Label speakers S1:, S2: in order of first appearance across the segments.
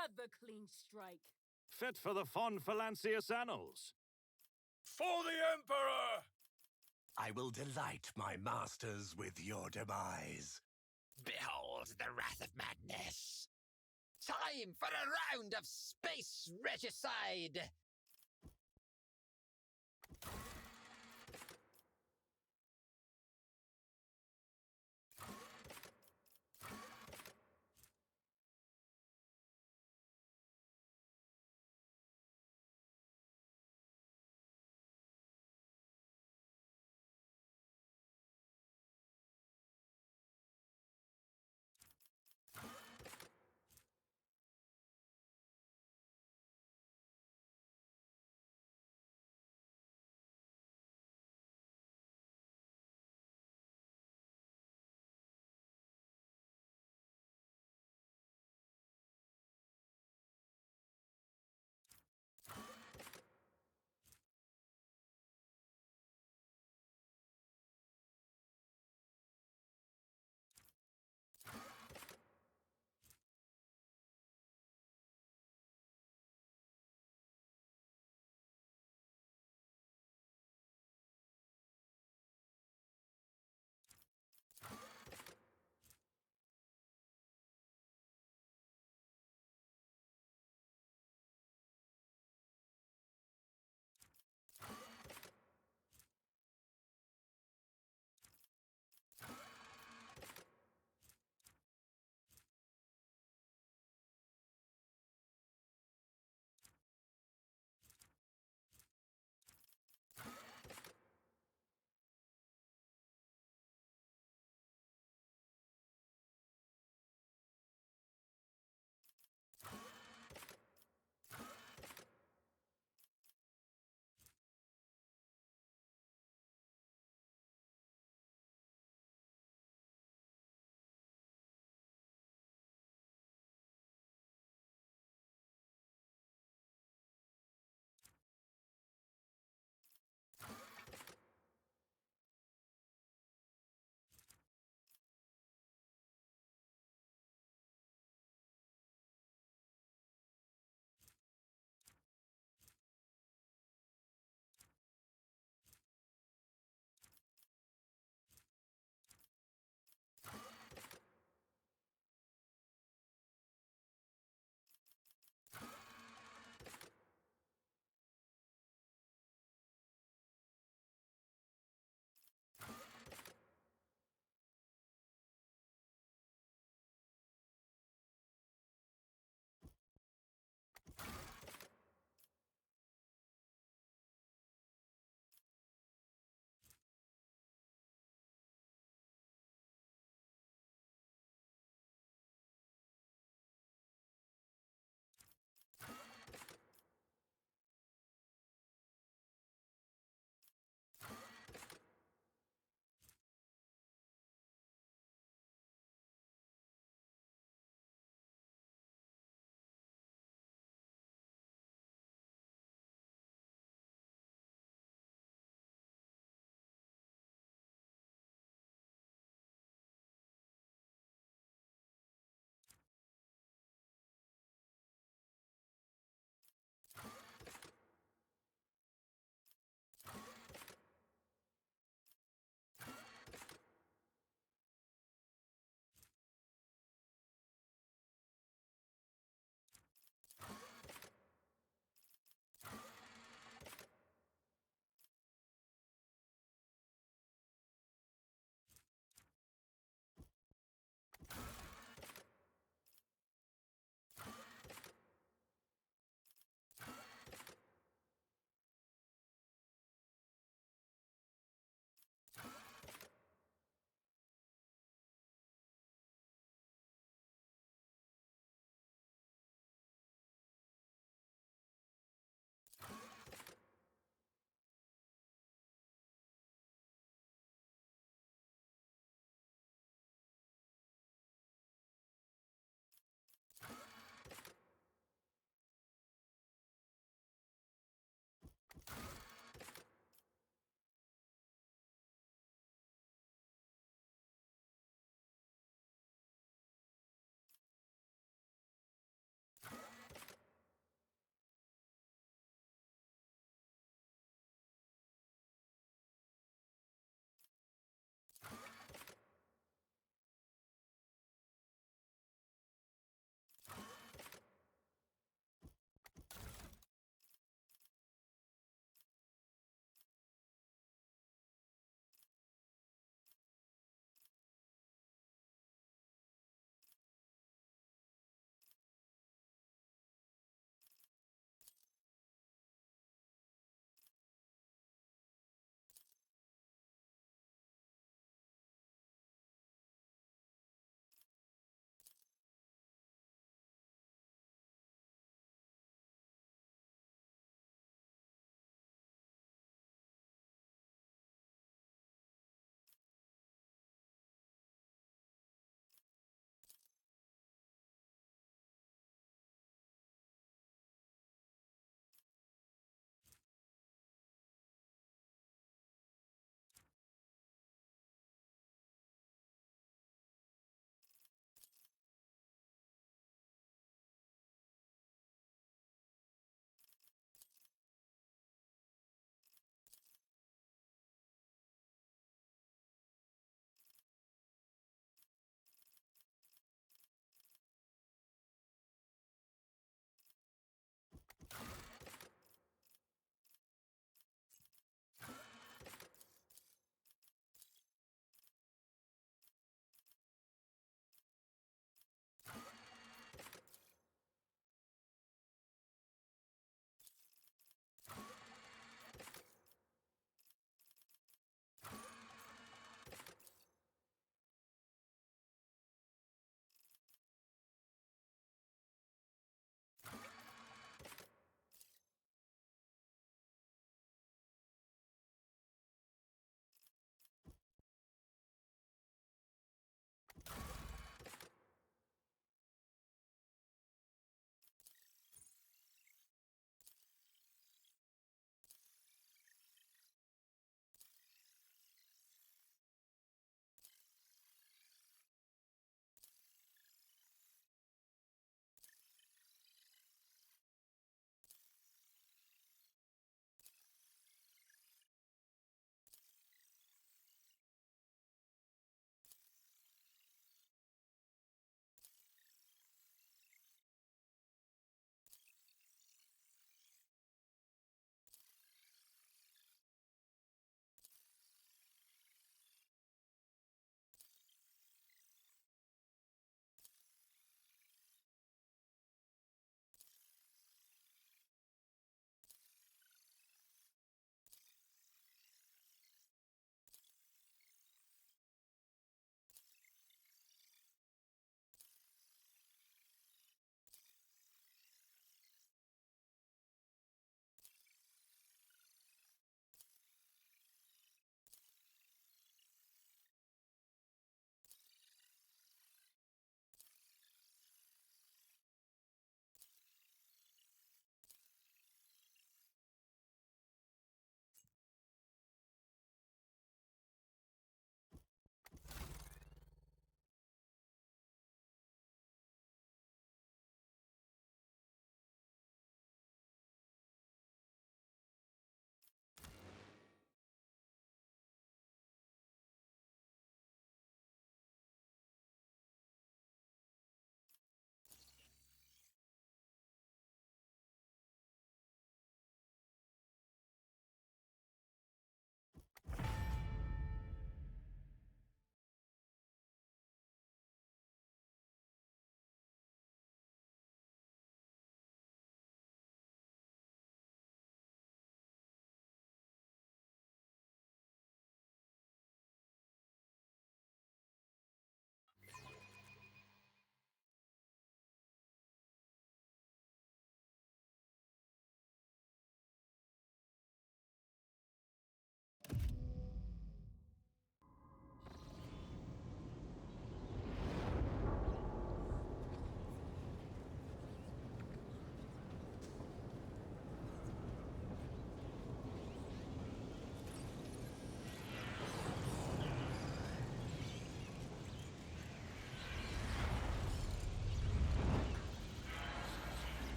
S1: Another clean strike.
S2: Fit for the fond Phalanxius annals.
S3: For the Emperor!
S4: I will delight my masters with your demise.
S5: Behold the wrath of madness. Time for a round of space regicide!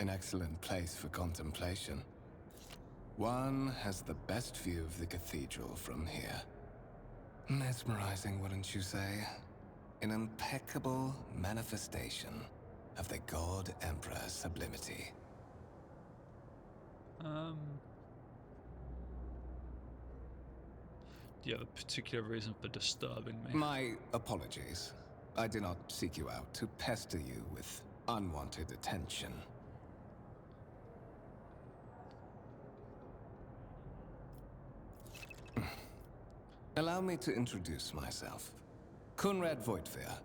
S4: An excellent place for contemplation. One has the best view of the cathedral from here. Mesmerizing, wouldn't you say? An impeccable manifestation of the God Emperor's sublimity.
S1: Do you have a particular reason for disturbing me?
S4: My apologies. I did not seek you out to pester you with unwanted attention. Allow me to introduce myself. Conrad Voigtveer,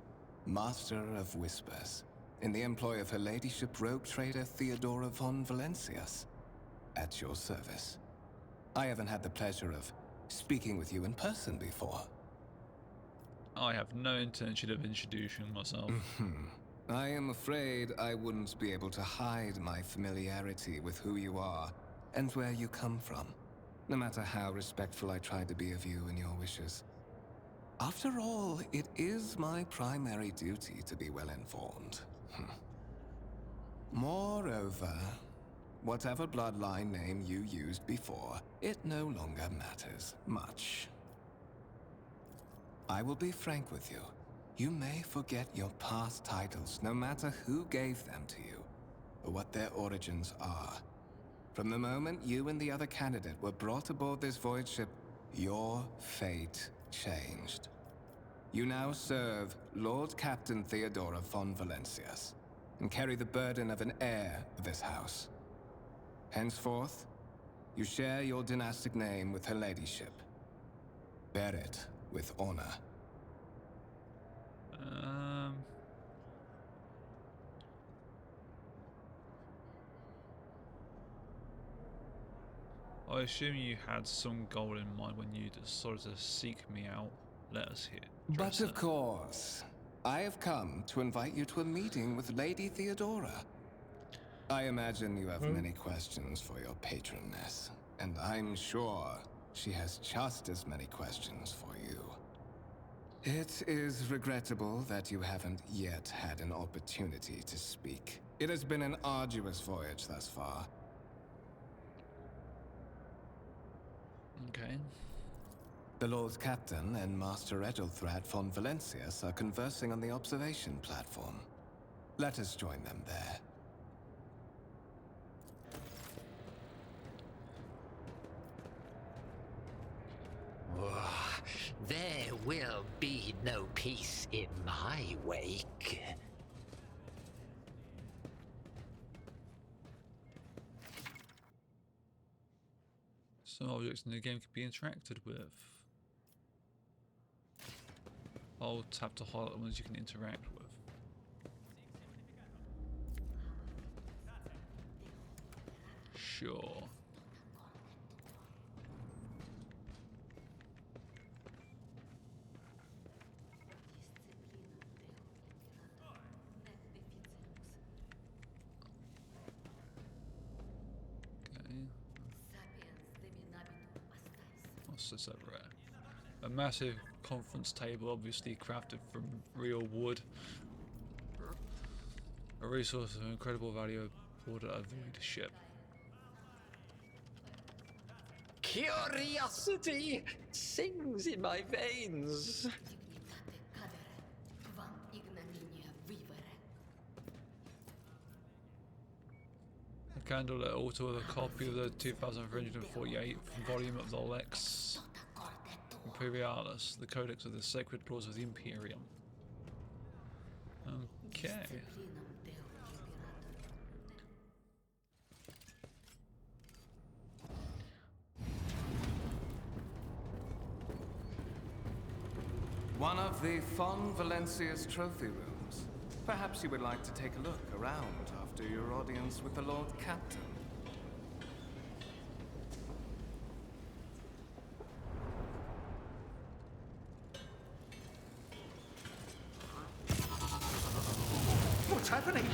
S4: Master of Whispers, in the employ of Her Ladyship Rogue Trader Theodora von Valencius. At your service. I haven't had the pleasure of speaking with you in person before.
S1: I have no intention of introducing myself.
S4: I am afraid I wouldn't be able to hide my familiarity with who you are and where you come from, no matter how respectful I try to be of you and your wishes. After all, it is my primary duty to be well informed. Moreover, whatever bloodline name you used before, it no longer matters much. I will be frank with you. You may forget your past titles, no matter who gave them to you, or what their origins are. From the moment you and the other candidate were brought aboard this void ship, your fate changed. You now serve Lord Captain Theodora von Valencius, and carry the burden of an heir of this house. Henceforth, you share your dynastic name with Her Ladyship. Bear it with honor.
S1: I assume you had some goal in mind when you decided to seek me out. Let us hear.
S4: But of course, I have come to invite you to a meeting with Lady Theodora. I imagine you have many questions for your patroness, and I'm sure she has just as many questions for you. It is regrettable that you haven't yet had an opportunity to speak. It has been an arduous voyage thus far.
S1: Okay.
S4: The Lord Captain and Master Edelthrad von Valencius are conversing on the observation platform. Let us join them there.
S5: There will be no peace in my wake.
S1: Some objects in the game can be interacted with. I'll tap to highlight the ones you can interact with. Sure. What's this over here? A massive conference table, obviously crafted from real wood. A resource of incredible value aboard a void ship.
S5: Curiosity sings in my veins.
S1: A candle lit altar with a copy of the 2348th volume of the Lex Imperialis, the Codex of the Sacred Laws of the Imperium. Okay.
S4: One of the von Valencius trophy rooms. Perhaps you would like to take a look around after your audience with the Lord Captain.
S6: What's happening?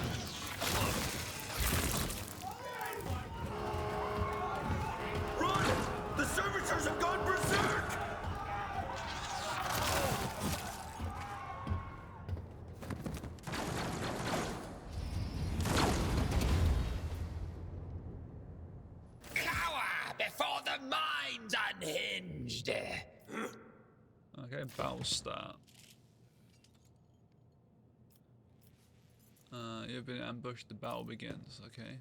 S3: Run! The servitors have gone berserk!
S5: engaged.
S1: Okay, battle start. You've been ambushed, the battle begins, okay.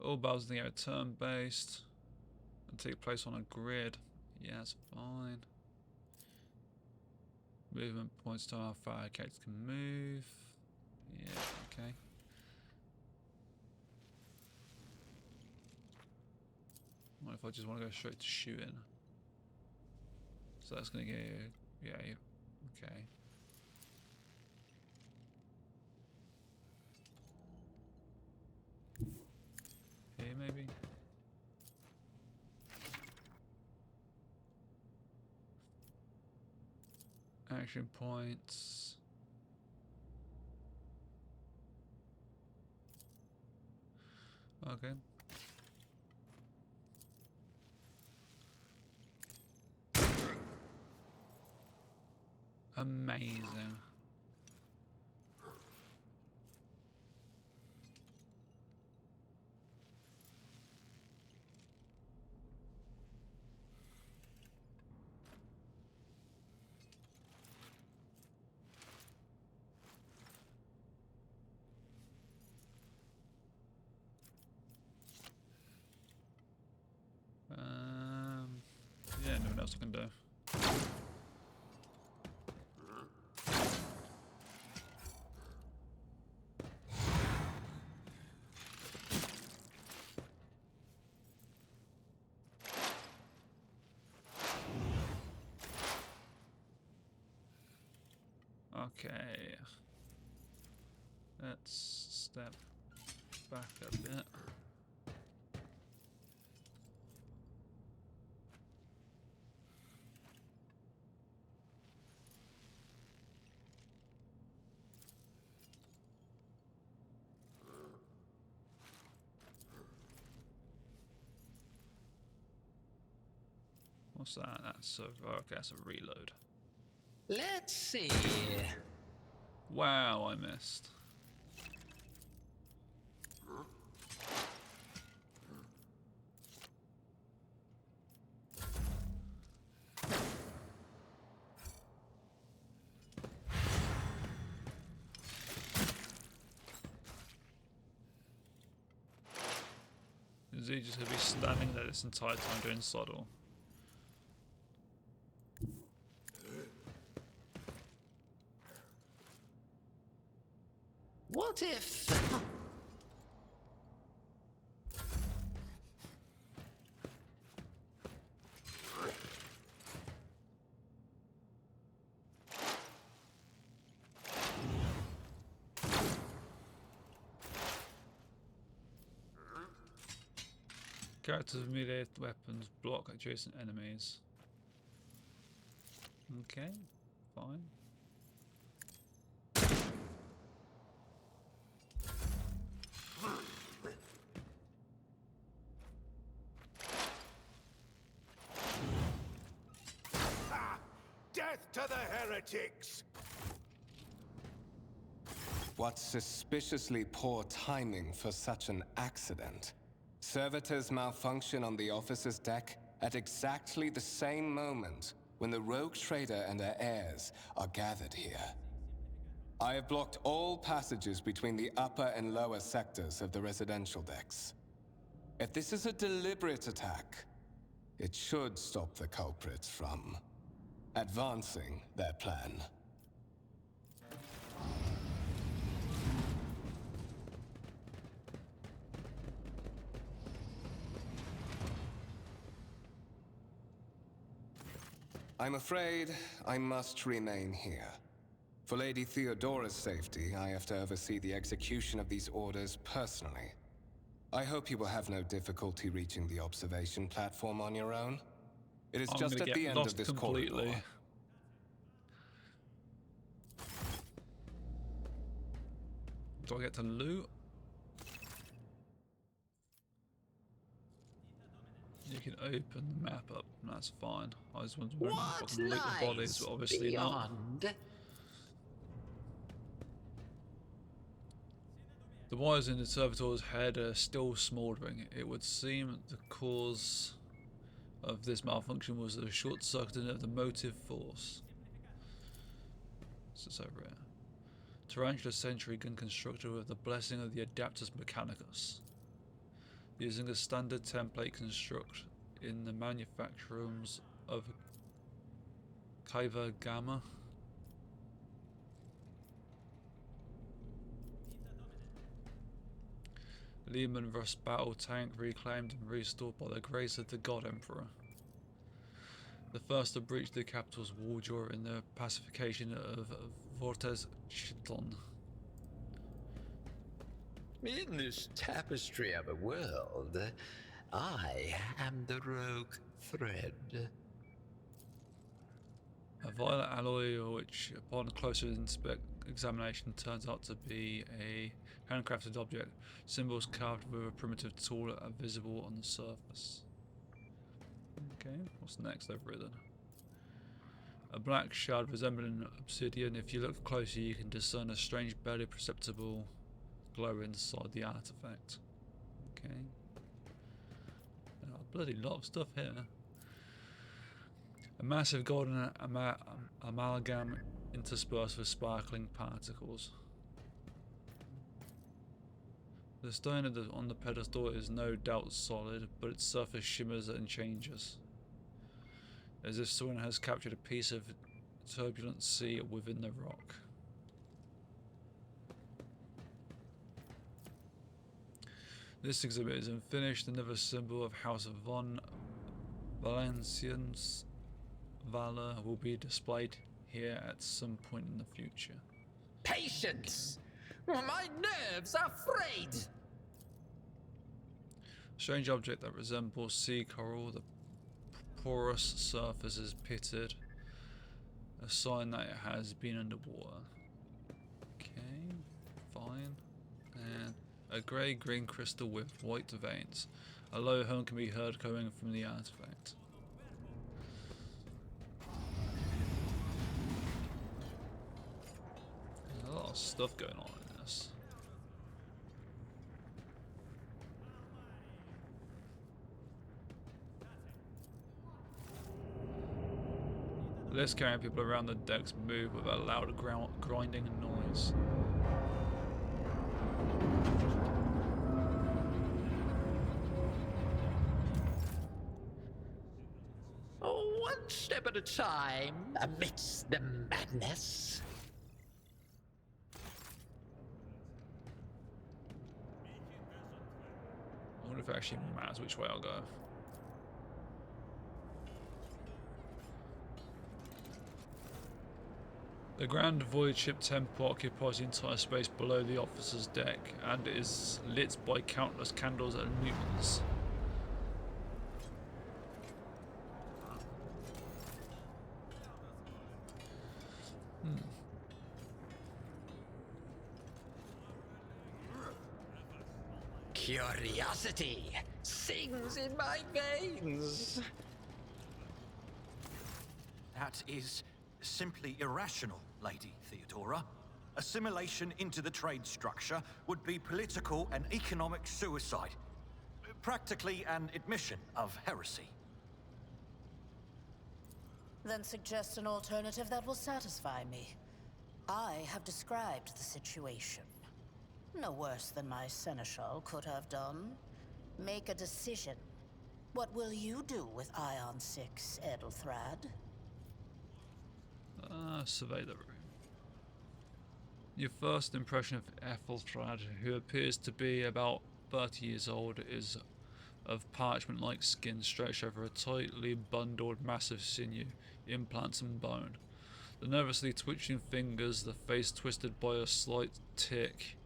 S1: All battles in the air are turn-based and take place on a grid. Yeah, that's fine. Movement points to how far a character can move. Yeah, okay. What if I just want to go straight to shooting? So that's going to get you... Yeah, okay. Here, maybe? Action points. Okay. Amazing. Yeah, nothing else I can do. Okay. Let's step back a bit. What's that? That's a, okay, that's a reload.
S5: Let's see.
S1: Wow, I missed. Is he just gonna be standing there this entire time doing soddle?
S5: What if...
S1: Characters with melee weapons block adjacent enemies. Okay, fine.
S3: Death to the heretics!
S4: What suspiciously poor timing for such an accident. Servitors malfunction on the officer's deck at exactly the same moment when the rogue trader and her heirs are gathered here. I have blocked all passages between the upper and lower sectors of the residential decks. If this is a deliberate attack, it should stop the culprits from advancing their plan. I'm afraid I must remain here. For Lady Theodora's safety, I have to oversee the execution of these orders personally. I hope you will have no difficulty reaching the observation platform on your own. It is
S1: I'm
S4: just
S1: gonna
S4: at
S1: get
S4: the end
S1: lost
S4: of this
S1: completely.
S4: corridor.
S1: Do I get to loot? You can open the map up, and that's fine. I was wondering if I
S5: What
S1: can loot the bodies,
S5: lies
S1: but obviously not.
S5: beyond?
S1: The wires in the servitor's head are still smouldering. It would seem the cause of this malfunction was a short-circuiting of the motive force. So it's over here. Tarantula sentry gun constructor with the blessing of the Adaptus Mechanicus. Using a standard template construct in the manufacturers of Kaiva Gamma. Lehman Russ battle tank reclaimed and restored by the grace of the God Emperor. The first to breach the capital's wall during the pacification of Vortes Chiton.
S5: In this tapestry of a world, I am the rogue thread.
S1: A violet alloy, which upon closer examination turns out to be a handcrafted object. Symbols carved with a primitive tool are visible on the surface. Okay, what's next over here then? A black shard resembling obsidian. If you look closer, you can discern a strange, barely perceptible glow inside the artifact. Okay. A bloody lot of stuff here. A massive golden amalgam interspersed with sparkling particles. The stone on the pedestal is no doubt solid, but its surface shimmers and changes, as if someone has captured a piece of turbulent sea within the rock. This exhibit is unfinished. Another symbol of House of von Valenciennes valor will be displayed here at some point in the future.
S5: Patience! My nerves are frayed!
S1: Strange object that resembles sea coral. The porous surface is pitted, a sign that it has been underwater. Okay, fine. And a grey-green crystal with white veins. A low hum can be heard coming from the artifact. There's a lot of stuff going on in this. Lifts carrying people around the decks move with a loud grinding noise.
S5: One step at a time, amidst the madness.
S1: I wonder if it actually matters which way I'll go. The Grand Void Ship Temple occupies the entire space below the officer's deck and is lit by countless candles and lumens.
S5: Curiosity sings in my veins.
S3: That is simply irrational, Lady Theodora. Assimilation into the trade structure would be political and economic suicide. Practically an admission of heresy.
S7: Then suggest an alternative that will satisfy me. I have described the situation. No worse than my seneschal could have done. Make a decision. What will you do with Ion 6, Edelthrad?
S1: Survey the room. Your first impression of Ethelstrad, who appears to be about 30 years old, is of parchment-like skin stretched over a tightly bundled mass of sinew, implants and bone. The nervously twitching fingers, the face twisted by a slight tic,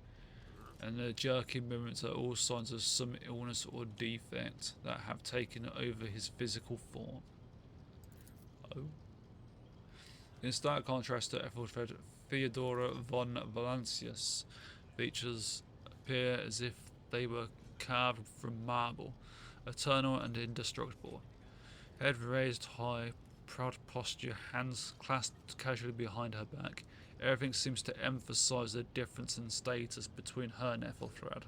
S1: and the jerky movements are all signs of some illness or defect that have taken over his physical form. Oh. In stark contrast to Ethelfred, Theodora von Valancius features appear as if they were carved from marble. eternal and indestructible. Head raised high, proud posture, hands clasped casually behind her back. Everything seems to emphasize the difference in status between her and Ethelthred.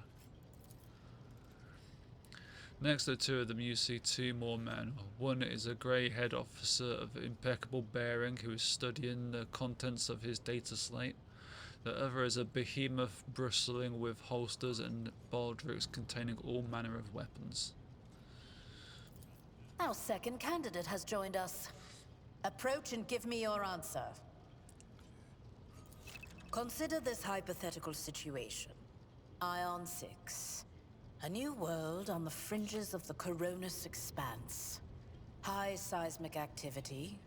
S1: Next to the two of them, you see two more men. One is a grey-haired officer of impeccable bearing who is studying the contents of his data slate. The other is a behemoth bristling with holsters and baldricks containing all manner of weapons.
S7: Our second candidate has joined us. Approach and give me your answer. Consider this hypothetical situation. Ion 6. A new world on the fringes of the Coronis expanse. High seismic activity,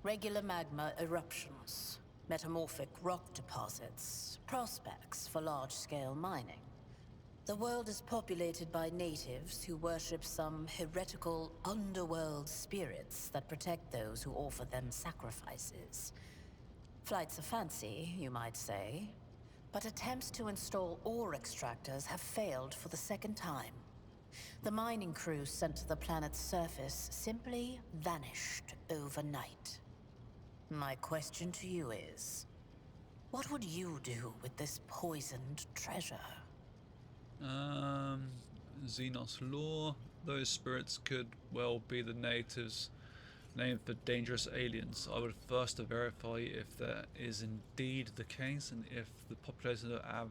S7: regular magma eruptions, metamorphic rock deposits, prospects for large-scale mining. The world is populated by natives who worship some heretical underworld spirits that protect those who offer them sacrifices. Flights of fancy, you might say. But attempts to install ore extractors have failed for the second time. The mining crews sent to the planet's surface simply vanished overnight. My question to you is, what would you do with this poisoned treasure?
S1: Xenos lore. Those spirits could well be the natives named for dangerous aliens. I would first verify if that is indeed the case and if the population of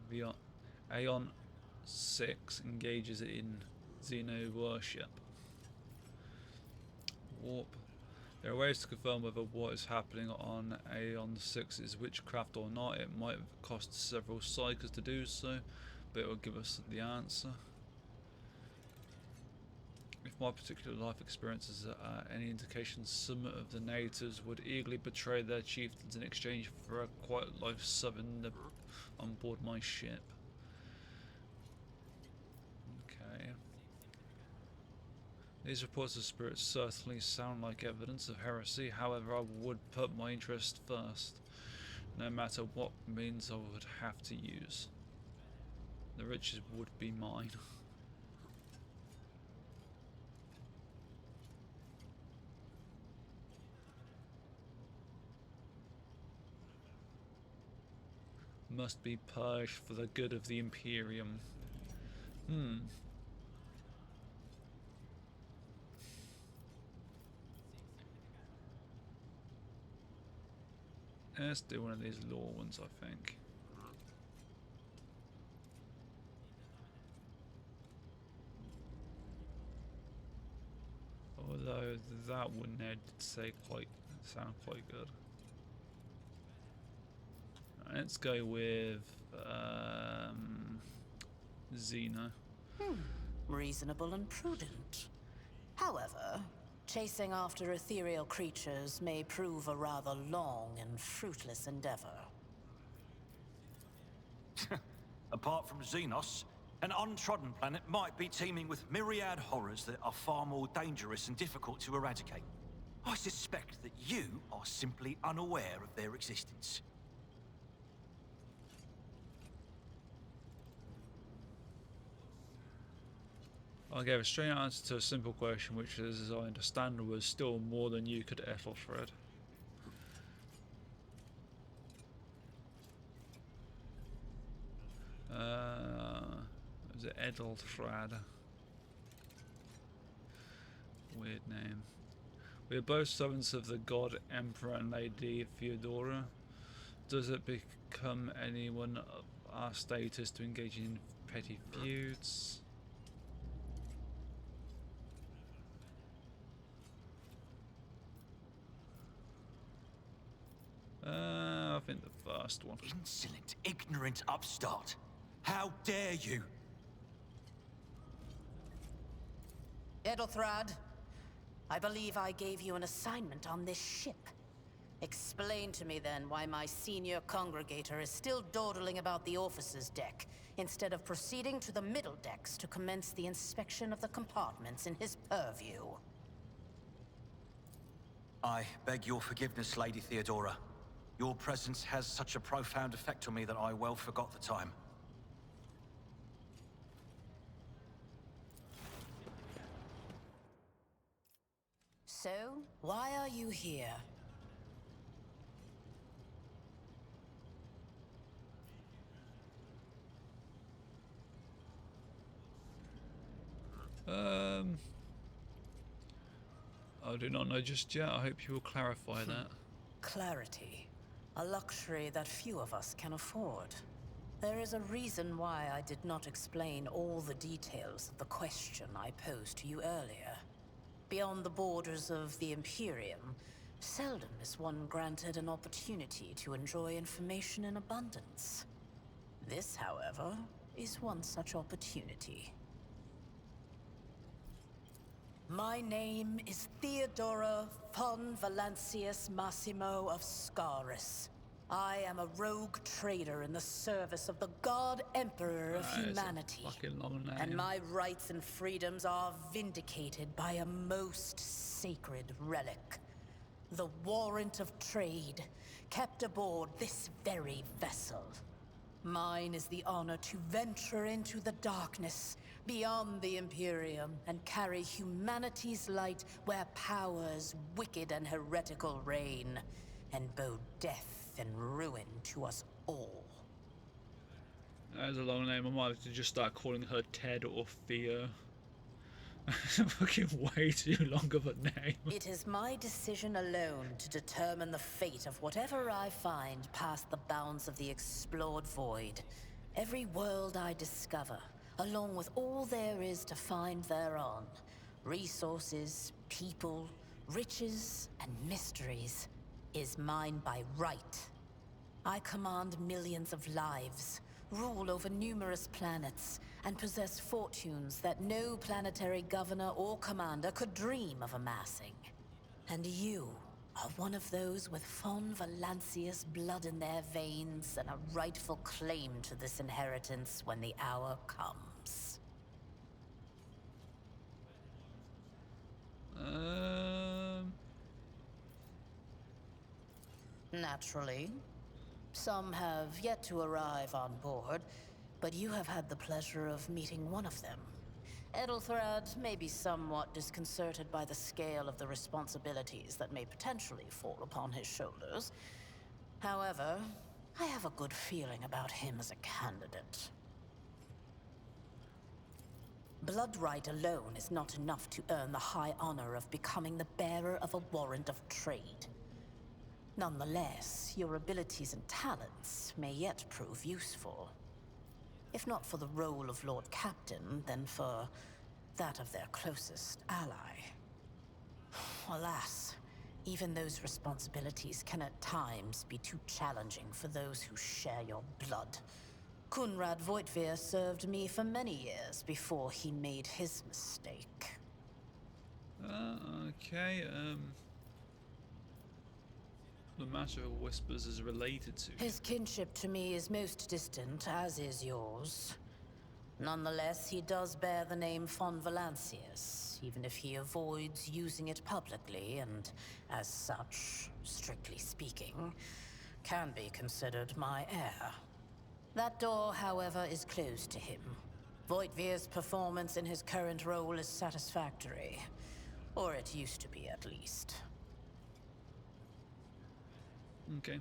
S1: Aeon 6 engages in Xeno worship. Warp. There are ways to confirm whether what is happening on Aeon 6 is witchcraft or not. It might have cost several psychers to do so, but it will give us the answer. If my particular life experiences are any indication, some of the natives would eagerly betray their chieftains in exchange for a quiet life southern on board my ship. Okay. These reports of spirits certainly sound like evidence of heresy, however I would put my interest first, no matter what means I would have to use. The riches would be mine. Must be purged for the good of the Imperium. Let's do one of these lore ones, I think. Although that one there did sound quite good. Let's go with Xena.
S7: Reasonable and prudent. However, chasing after ethereal creatures may prove a rather long and fruitless endeavor.
S3: Apart from Xenos, an untrodden planet might be teeming with myriad horrors that are far more dangerous and difficult to eradicate. I suspect that you are simply unaware of their existence.
S1: I gave a straight answer to a simple question, which is, as I understand, was still more than you could Ethelfred. Was it Edelfrad? Weird name. We are both servants of the god, Emperor, and Lady Theodora. Does it become anyone of our status to engage in petty feuds? I think the first one.
S3: Insolent, ignorant upstart. How dare you?
S7: Edelthrad, I believe I gave you an assignment on this ship. Explain to me then why my senior congregator is still dawdling about the officer's deck, instead of proceeding to the middle decks to commence the inspection of the compartments in his purview.
S3: I beg your forgiveness, Lady Theodora. Your presence has such a profound effect on me that I well forgot the time.
S7: So, why are you here?
S1: I do not know just yet. I hope you will clarify that.
S7: Clarity. A luxury that few of us can afford. There is a reason why I did not explain all the details of the question I posed to you earlier. Beyond the borders of the Imperium, seldom is one granted an opportunity to enjoy information in abundance. This, however, is one such opportunity. My name is Theodora von Valancius Massimo of Scaris. I am a rogue trader in the service of the God Emperor of humanity.
S1: Fucking long name.
S7: And my rights and freedoms are vindicated by a most sacred relic. The warrant of trade, kept aboard this very vessel. Mine is the honor to venture into the darkness, beyond the Imperium, and carry humanity's light where powers wicked and heretical reign, and bow death and ruin to us all.
S1: That is a long name. I might have to just start calling her Ted or Theo. Fucking way too long of a name.
S7: It is my decision alone to determine the fate of whatever I find past the bounds of the explored void. Every world I discover, along with all there is to find thereon. Resources, people, riches, and mysteries, is mine by right. I command millions of lives, rule over numerous planets, and possess fortunes that no planetary governor or commander could dream of amassing. And you are one of those with von Valancius blood in their veins and a rightful claim to this inheritance when the hour comes. Naturally. Some have yet to arrive on board, but you have had the pleasure of meeting one of them. Edelthrad may be somewhat disconcerted by the scale of the responsibilities that may potentially fall upon his shoulders. However, I have a good feeling about him as a candidate. Blood right alone is not enough to earn the high honor of becoming the bearer of a warrant of trade. Nonetheless, your abilities and talents may yet prove useful. If not for the role of Lord Captain, then for that of their closest ally. Alas, even those responsibilities can at times be too challenging for those who share your blood. Kunrad Voitvir served me for many years before he made his mistake.
S1: Okay, the Matter of Whispers is related to.
S7: His kinship to me is most distant, as is yours. Nonetheless, he does bear the name von Valancius, even if he avoids using it publicly, and as such, strictly speaking, can be considered my heir. That door, however, is closed to him. Voitvir's performance in his current role is satisfactory. Or it used to be, at least.
S1: Okay.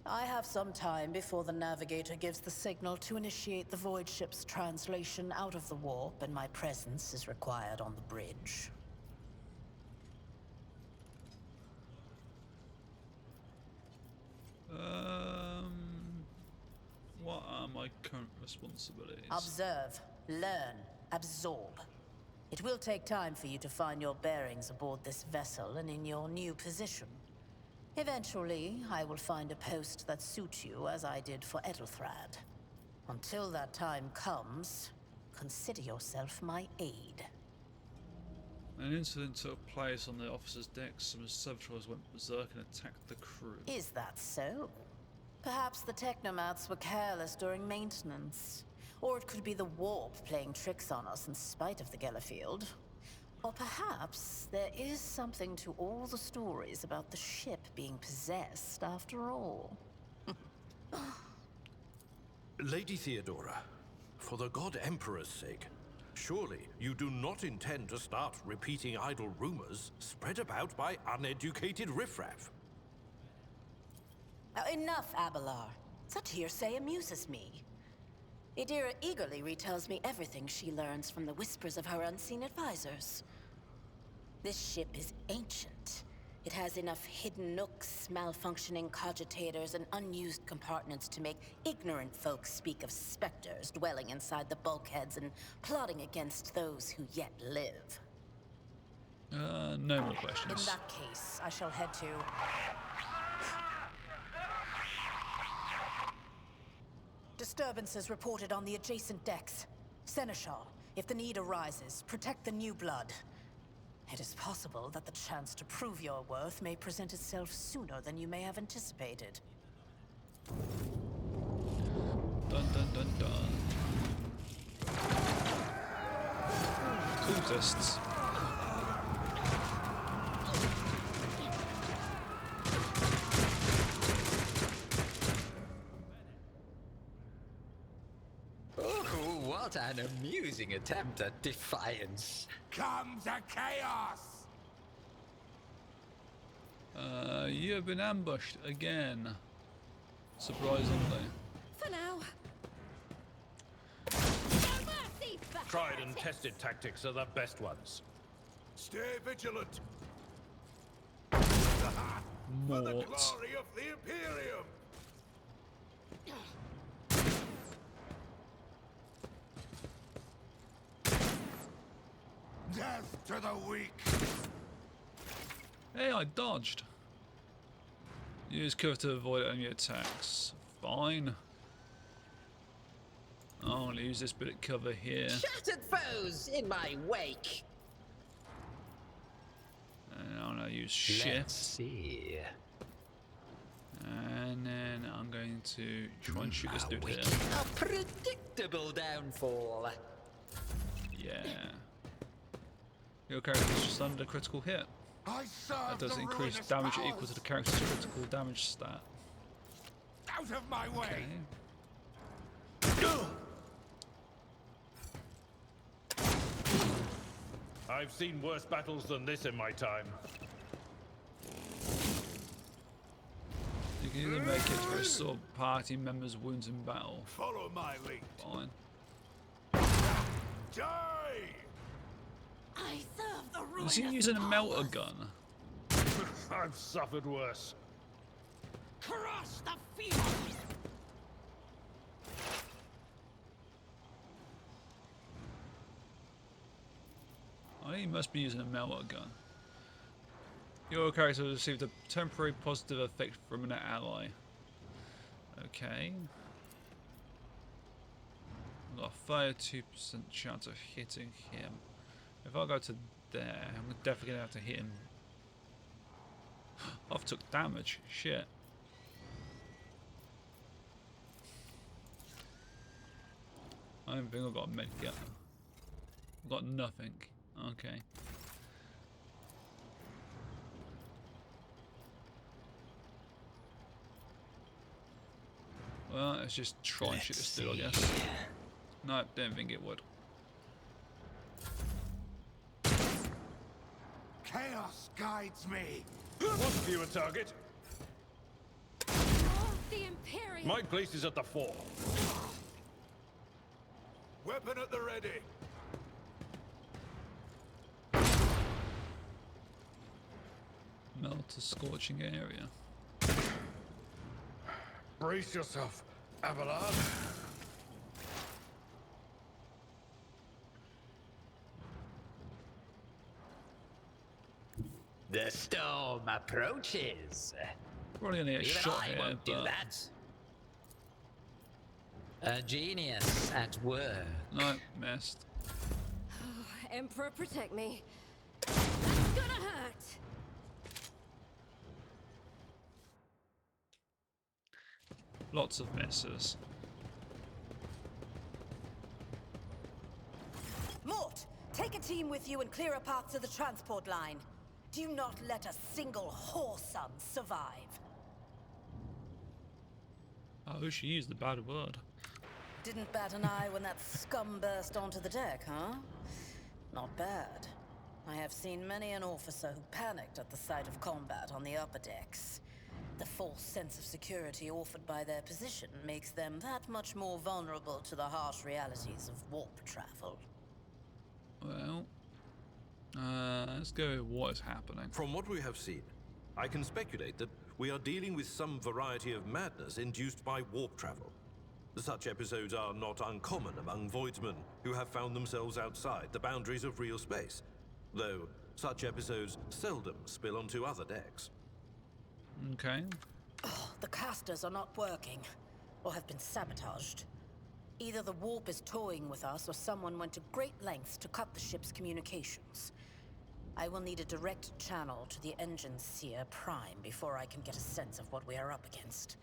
S7: I have some time before the navigator gives the signal to initiate the void ship's translation out of the warp, and my presence is required on the bridge.
S1: What are my current responsibilities?
S7: Observe, learn, absorb. It will take time for you to find your bearings aboard this vessel and in your new position. Eventually, I will find a post that suits you as I did for Edelthrad. Until that time comes, consider yourself my aide.
S1: An incident took place on the officer's deck. Some saboteurs went berserk and attacked the crew.
S7: Is that so? Perhaps the technomats were careless during maintenance. Or it could be the warp playing tricks on us in spite of the Gellerfield. Or perhaps there is something to all the stories about the ship being possessed after all.
S6: Lady Theodora,
S8: For the God Emperor's sake, surely you do not intend to start repeating idle rumors spread about by uneducated riffraff.
S7: Enough, Abelard. Such hearsay amuses me. Idira eagerly retells me everything she learns from the whispers of her unseen advisors. This ship is ancient. It has enough hidden nooks, malfunctioning cogitators, and unused compartments to make ignorant folks speak of specters dwelling inside the bulkheads and plotting against those who yet live.
S1: No more questions.
S7: In that case, I shall head to... Disturbances reported on the adjacent decks. Seneschal, if the need arises, protect the new blood. It is possible that the chance to prove your worth may present itself sooner than you may have anticipated.
S1: Dun dun dun dun. Cultists.
S5: Oh, what an amusing attempt at defiance.
S6: Come to chaos!
S1: You have been ambushed again. Surprisingly.
S9: For now.
S8: Tried and tested tactics are the best ones.
S6: Stay vigilant! For the
S1: Mort.
S6: glory of the Imperium! Death to the weak!
S1: Hey, I dodged. Use cover to avoid enemy attacks. Fine. I'll use this bit of cover here.
S5: Shattered foes in my wake.
S1: And I'm gonna use
S5: Let's
S1: shift.
S5: see.
S1: And then I'm going to try and shoot this dude here.
S5: A predictable downfall.
S1: Yeah. Your character's just under critical hit.
S6: I serve
S1: That does
S6: the
S1: increase
S6: ruinous
S1: damage
S6: powers.
S1: equal to the character's critical damage stat.
S6: Out of my way!
S1: Okay.
S8: I've seen worse battles than this in my time.
S1: You can either make it to restore party members' wounds in battle.
S6: Follow my lead.
S1: Fine.
S6: Die!
S9: I serve the
S1: Is
S9: ruinous
S1: he using a
S9: powers.
S1: melter gun?
S8: I've suffered worse.
S9: Crush the field.
S1: I think he must be using a melter gun. Your character has received a temporary positive effect from an ally. Okay. I've got a 32% chance of hitting him. If I go to there, I'm definitely going to have to hit him. I've took damage. Shit. I don't think I've got a medkit. I've got nothing. Okay. Well, let's just try and shoot this dude, I guess. No, didn't think it would.
S6: Chaos guides me!
S8: Wasn't you a target?
S9: The Imperium.
S8: My place is at the fore.
S6: Weapon at the ready!
S1: Melt a scorching area.
S8: Brace yourself, Abelard.
S5: The storm approaches.
S1: Probably gonna get
S5: Even
S1: shot
S5: I
S1: here,
S5: won't do
S1: but
S5: that. A genius at work.
S1: no, missed.
S9: Emperor, protect me. That's gonna hurt.
S1: Lots of misses.
S7: Mort, take a team with you and clear a path to the transport line. Do not let a single whoreson survive.
S1: Oh, she used the bad word.
S7: Didn't bat an eye when that scum burst onto the deck, huh? Not bad. I have seen many an officer who panicked at the sight of combat on the upper decks. The false sense of security offered by their position makes them that much more vulnerable to the harsh realities of warp travel.
S1: Well, let's go with what is happening.
S8: From what we have seen, I can speculate that we are dealing with some variety of madness induced by warp travel. Such episodes are not uncommon among voidsmen who have found themselves outside the boundaries of real space, though such episodes seldom spill onto other decks.
S1: Okay.
S7: The casters are not working, or have been sabotaged. Either the warp is toying with us, or someone went to great lengths to cut the ship's communications. I will need a direct channel to the engine seer prime before I can get a sense of what we are up against.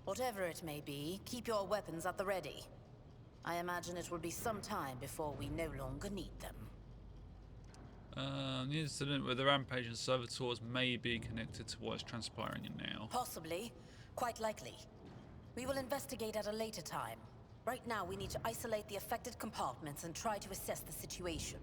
S7: Whatever it may be, keep your weapons at the ready. I imagine it will be some time before we no longer need them.
S1: The incident with the rampaging servitors may be connected to what is transpiring now.
S7: Possibly. Quite likely. We will investigate at a later time. Right now, we need to isolate the affected compartments and try to assess the situation.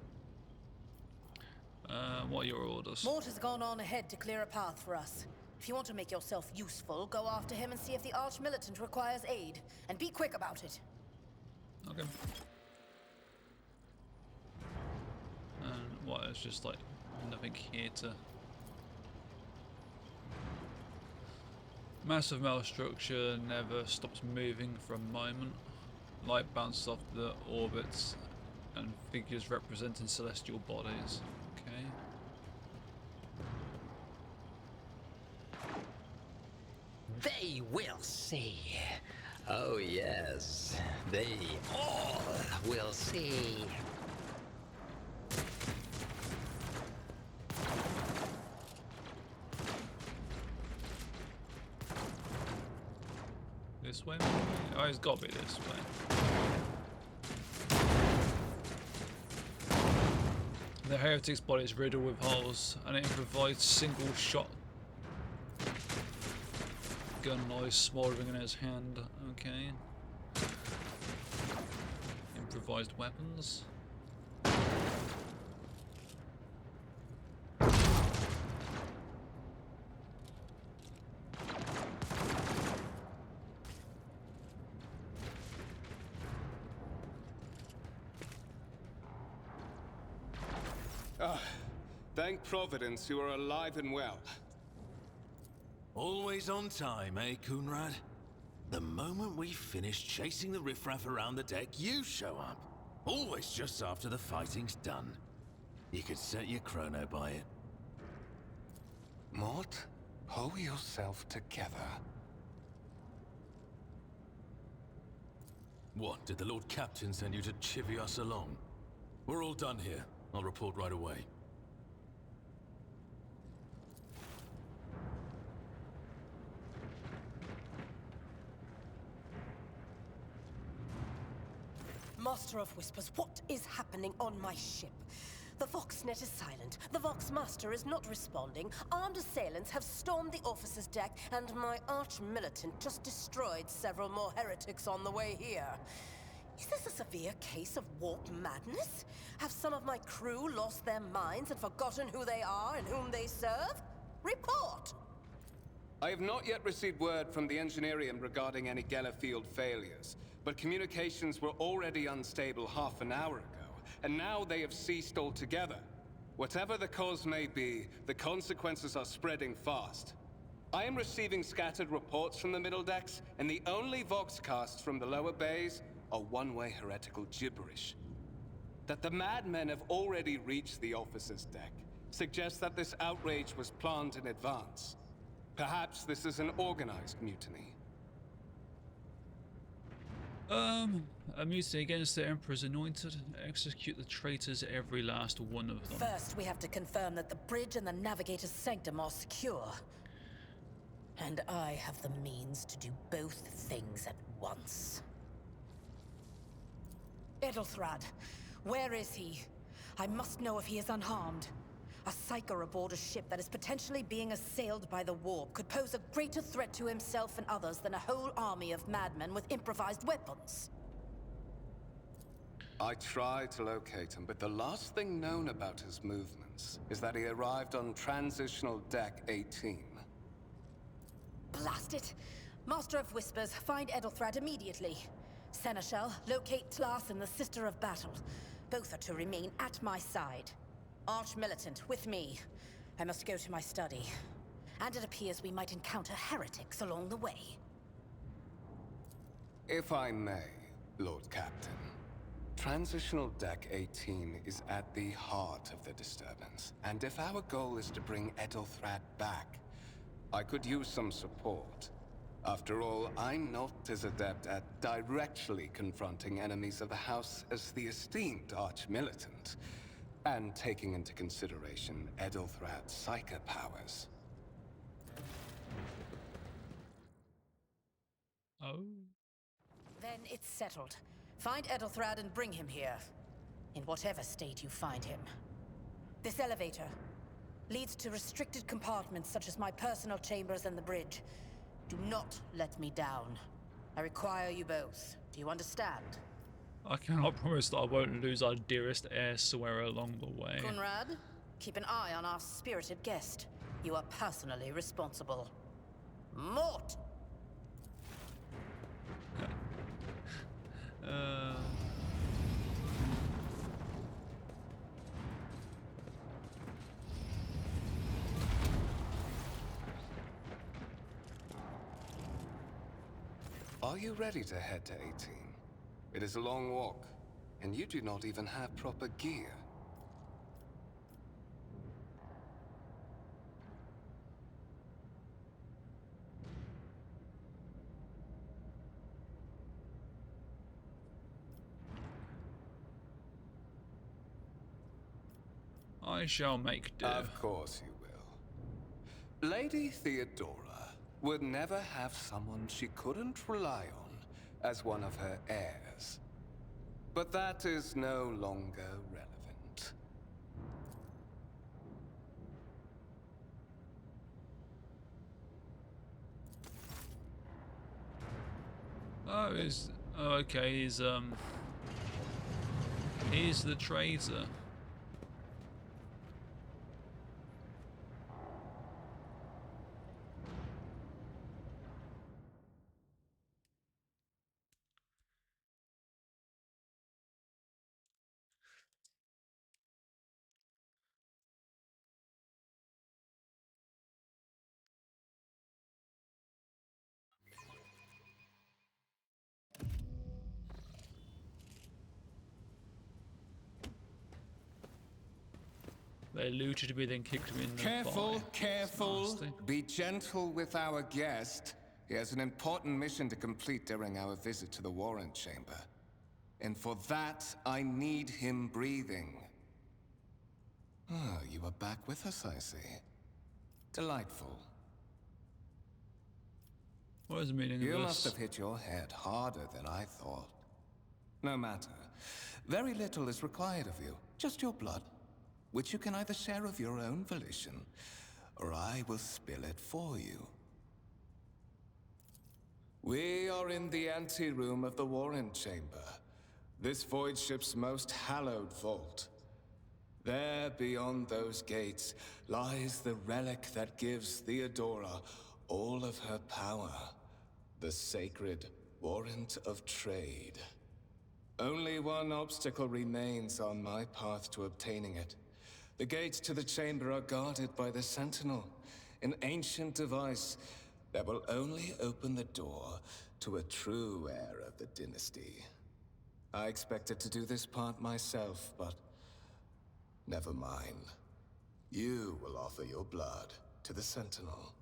S1: What are your orders?
S7: Mort has gone on ahead to clear a path for us. If you want to make yourself useful, go after him and see if the Arch-Militant requires aid. And be quick about it.
S1: Okay. And what, it's just like nothing here to... Massive metal structure never stops moving for a moment. Light bounces off the orbits and figures representing celestial bodies. Okay.
S5: They will see. Oh yes, they all will see.
S1: This way maybe? Oh, it's got to be this way. The heretic's body is riddled with holes, and it provides single shot gun noise smoldering in his hand. Okay. Improvised weapons.
S4: Thank Providence you are alive and well.
S10: Always on time, eh, Coonrad? The moment we finish chasing the riffraff around the deck, you show up. Always just after the fighting's done. You could set your chrono by it.
S4: Mort, pull yourself together.
S10: What, did the Lord Captain send you to chivvy us along? We're all done here. I'll report right away.
S11: Master of Whispers, what is happening on my ship? The Voxnet is silent. The Vox Master is not responding. Armed assailants have stormed the officer's deck, and my arch-militant just destroyed several more heretics on the way here. Is this a severe case of warp madness? Have some of my crew lost their minds and forgotten who they are and whom they serve? Report!
S4: I have not yet received word from the Engineerium regarding any Gellerfield failures, but communications were already unstable half an hour ago, and now they have ceased altogether. Whatever the cause may be, the consequences are spreading fast. I am receiving scattered reports from the middle decks, and the only Voxcasts from the lower bays are one-way heretical gibberish. That the madmen have already reached the officer's deck suggests that this outrage was planned in advance. Perhaps this is an organized mutiny.
S1: A mutiny against the Emperor's anointed. Execute the traitors, every last one of them.
S7: First, we have to confirm that the bridge and the navigator's sanctum are secure. And I have the means to do both things at once. Edelthrad, where is he? I must know if he is unharmed. A psyker aboard a ship that is potentially being assailed by the warp could pose a greater threat to himself and others than a whole army of madmen with improvised weapons.
S4: I tried to locate him, but the last thing known about his movements is that he arrived on Transitional Deck 18.
S7: Blast it! Master of Whispers, find Edelthrad immediately. Seneschal, locate Tlas and the Sister of Battle. Both are to remain at my side. Arch-Militant, with me. I must go to my study. And it appears we might encounter heretics along the way.
S4: If I may, Lord Captain. Transitional Deck 18 is at the heart of the disturbance, and if our goal is to bring Edelthrad back, I could use some support. After all, I'm not as adept at directly confronting enemies of the House as the esteemed Arch-Militant, and taking into consideration Edelthrad's psychic powers.
S1: Oh.
S7: Then it's settled. Find Edelthrad and bring him here. In whatever state you find him. This elevator leads to restricted compartments such as my personal chambers and the bridge. Do not let me down. I require you both. Do you understand?
S1: I cannot promise that I won't lose our dearest heir somewhere along the way.
S7: Conrad, keep an eye on our spirited guest. You are personally responsible. Mort!
S4: Are you ready to head to 18? It is a long walk, and you do not even have proper gear.
S1: I shall make do.
S4: Of course you will. Lady Theodora would never have someone she couldn't rely on as one of her heirs. But that is no longer relevant.
S1: Oh, okay, he's the traitor. They looted me, then kicked me in the
S4: Careful,
S1: thigh.
S4: careful.
S1: Nasty.
S4: Be gentle with our guest. He has an important mission to complete during our visit to the Warrant Chamber. And for that, I need him breathing. Oh, you are back with us, I see. Delightful.
S1: What is the meaning
S4: You
S1: of
S4: must
S1: this?
S4: have hit your head harder than I thought. No matter. Very little is required of you. Just your blood, which you can either share of your own volition, or I will spill it for you. We are in the anteroom of the Warrant Chamber, this void ship's most hallowed vault. There, beyond those gates, lies the relic that gives Theodora all of her power. The sacred Warrant of Trade. Only one obstacle remains on my path to obtaining it. The gates to the chamber are guarded by the Sentinel, an ancient device that will only open the door to a true heir of the dynasty. I expected to do this part myself, but never mind. You will offer your blood to the Sentinel.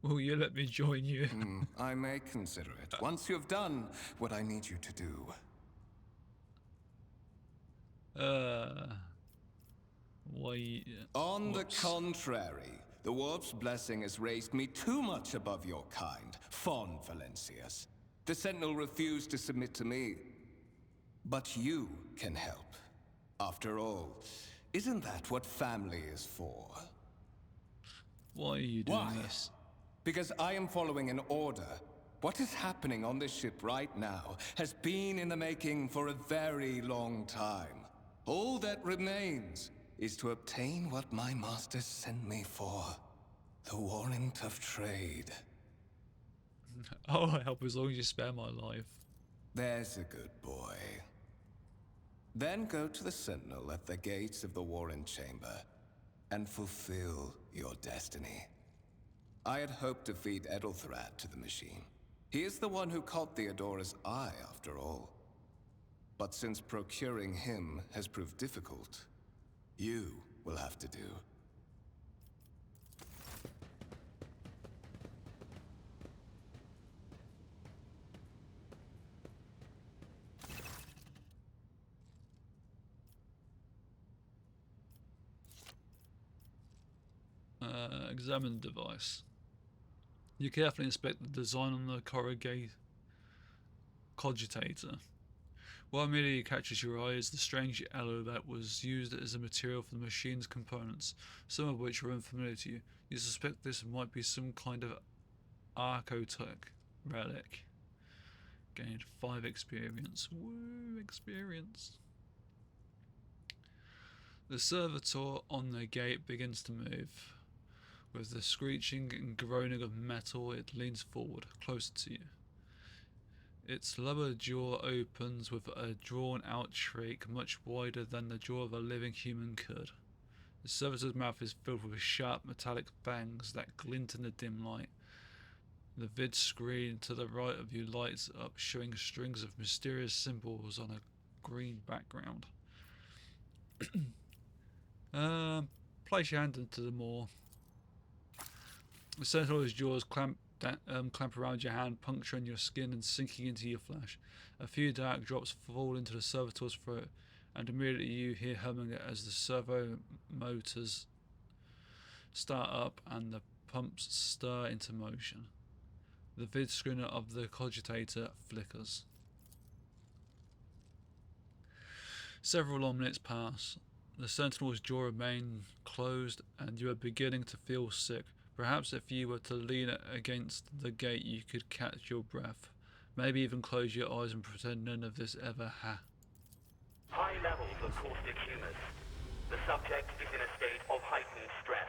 S1: Will you let me join you?
S4: I may consider it, once you've done what I need you to do.
S1: Why?
S4: On the contrary, the Warp's blessing has raised me too much above your kind, Fon Valencius. The Sentinel refused to submit to me. But you can help. After all, isn't that what family is for?
S1: Why are you doing this?
S4: Because I am following an order. What is happening on this ship right now has been in the making for a very long time. All that remains is to obtain what my masters sent me for. The warrant of trade.
S1: I'll help as long as you spare my life.
S4: There's a good boy. Then go to the Sentinel at the gates of the Warren Chamber and fulfill your destiny. I had hoped to feed Edelthrad to the machine. He is the one who caught Theodora's eye, after all. But since procuring him has proved difficult, you will have to do.
S1: Examine the device. You carefully inspect the design on the cogitator. What immediately catches your eye is the strange alloy that was used as a material for the machine's components, some of which are unfamiliar to you. You suspect this might be some kind of Archotech relic. Gained 5 experience. Woo, experience. The servitor on the gate begins to move. With the screeching and groaning of metal, it leans forward, closer to you. Its lower jaw opens with a drawn-out shriek much wider than the jaw of a living human could. The servitor's mouth is filled with sharp metallic fangs that glint in the dim light. The vid screen to the right of you lights up, showing strings of mysterious symbols on a green background. Place your hand into the maw. The Sentinel's jaws clamp around your hand, puncturing your skin and sinking into your flesh. A few dark drops fall into the servitor's throat, and immediately you hear humming as the servo motors start up and the pumps stir into motion. The vid screen of the cogitator flickers. Several long minutes pass. The Sentinel's jaw remains closed, and you are beginning to feel sick. Perhaps if you were to lean against the gate, you could catch your breath. Maybe even close your eyes and pretend none of this ever
S12: High levels of caustic humus. The subject is in a state of heightened stress.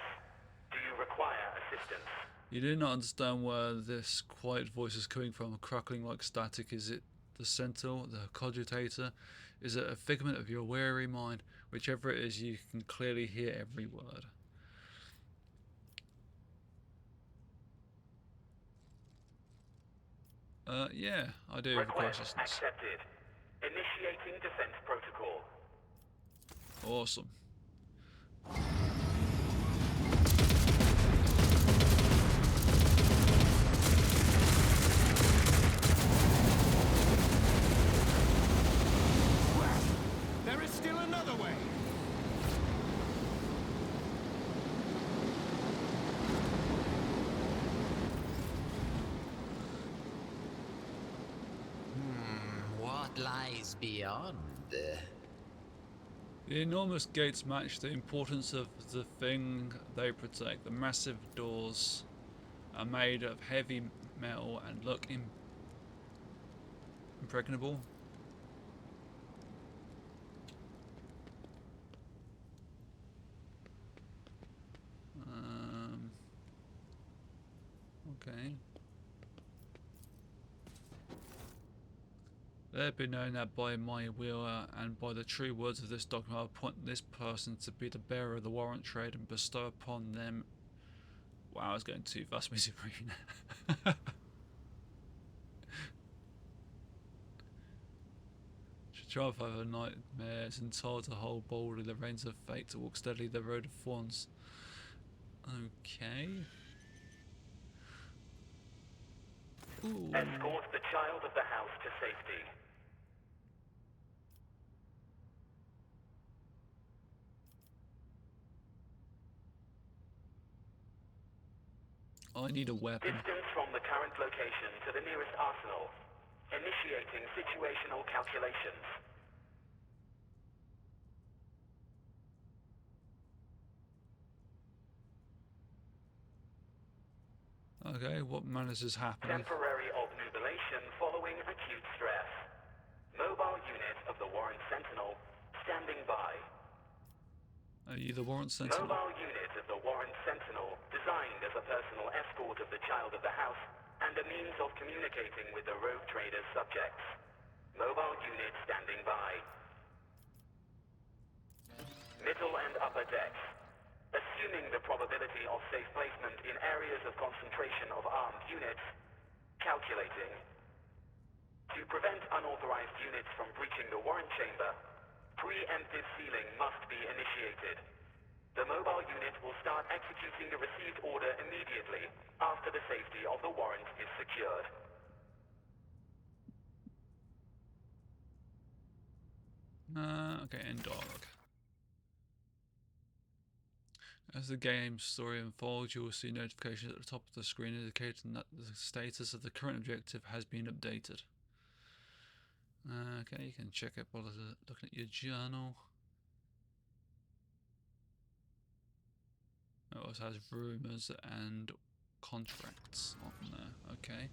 S12: Do you require assistance?
S1: You do not understand where this quiet voice is coming from, crackling like static. Is it the Sentinel, the cogitator? Is it a figment of your weary mind? Whichever it is, you can clearly hear every word. Yeah, I do have consciousness.
S12: Accepted. Initiating defense protocol.
S1: Awesome.
S6: There is still another way.
S5: What lies beyond?
S1: The enormous gates match the importance of the thing they protect. The massive doors are made of heavy metal and look impregnable. Okay. Let it be known that by my will and by the true words of this document, I appoint this person to be the bearer of the warrant trade and bestow upon them. Wow, I was going too fast, Missy Marina. Should triumph over nightmares and told to hold boldly the reins of fate, to walk steadily the road of thorns. Okay. Ooh.
S12: Escort the child of the house to safety.
S1: I need a weapon.
S12: Distance from the current location to the nearest arsenal. Initiating situational calculations.
S1: Okay, what madness is happening?
S12: Temporary obnubilation following acute stress. Mobile unit of the Warren Sentinel standing by.
S1: Are you the Warrant Sentinel?
S12: Mobile unit of the Warren Sentinel, designed as a personal escort of the child of the house and a means of communicating with the rogue trader's subjects. Mobile unit standing by. Middle and upper decks. Assuming the probability of safe placement in areas of concentration of armed units, calculating. To prevent unauthorized units from breaching the Warren chamber, preemptive sealing must be initiated. The mobile unit will start executing the received order immediately after the safety of the warrant is secured.
S1: Okay, end dialogue. As the game story unfolds, you will see notifications at the top of the screen indicating that the status of the current objective has been updated. Okay, you can check it by looking at your journal. It also has rumors and contracts on there. Okay.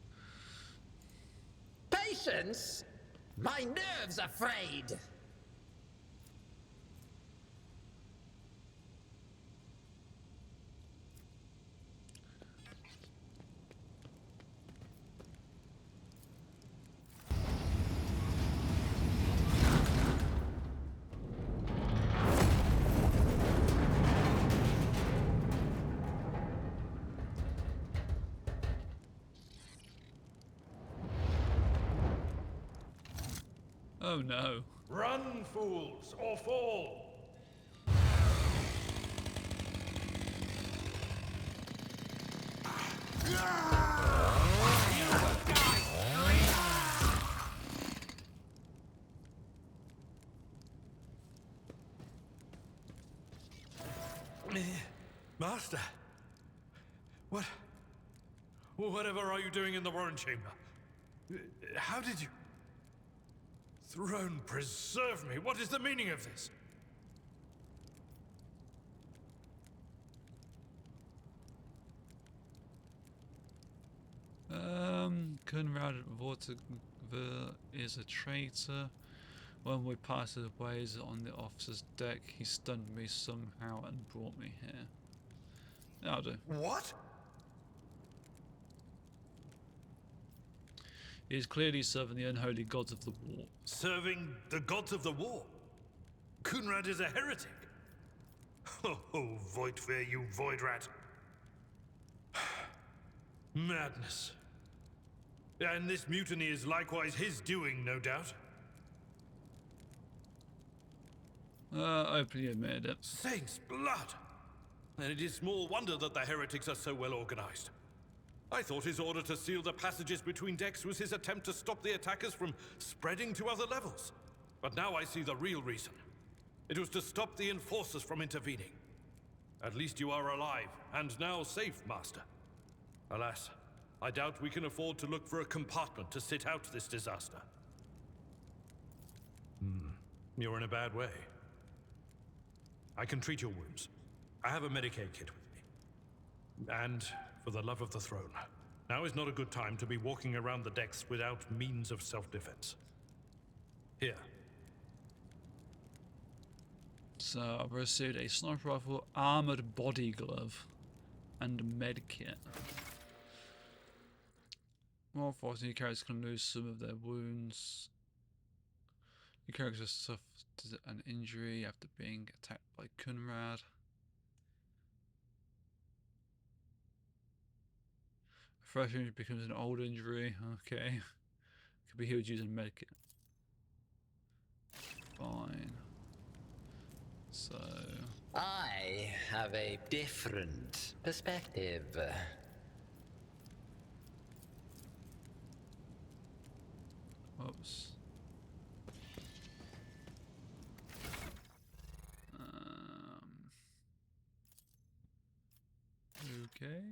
S5: Patience? My nerves are frayed.
S1: Oh no.
S6: Run, fools, or fall!
S8: Master! Whatever are you doing in the Warren chamber? How did you... Throne preserve me! What is the meaning of this?
S1: Conrad Vortigver is a traitor. When we parted ways on the officer's deck, he stunned me somehow and brought me here. That'll do.
S8: What?
S1: He is clearly serving the unholy gods of the war.
S8: Serving the gods of the war? Kunrad is a heretic! Oh, Voidfair, you void rat! Madness. And this mutiny is likewise his doing, no doubt?
S1: Openly admitted it.
S8: Saints' blood! Then it is small wonder that the heretics are so well organized. I thought his order to seal the passages between decks was his attempt to stop the attackers from spreading to other levels. But now I see the real reason. It was to stop the enforcers from intervening. At least you are alive, and now safe, Master. Alas, I doubt we can afford to look for a compartment to sit out this disaster. You're in a bad way. I can treat your wounds. I have a Medicaid kit with me. And, for the love of the throne, now is not a good time to be walking around the decks without means of self-defense. Here.
S1: So I've received a sniper rifle, armored body glove, and a med kit. More fortunately, your characters can lose some of their wounds. Your character suffered an injury after being attacked by Kunrad. A fresh injury becomes an old injury. Okay. Could be healed using a medkit. Fine. So...
S5: I have a different perspective.
S1: Oops. Okay.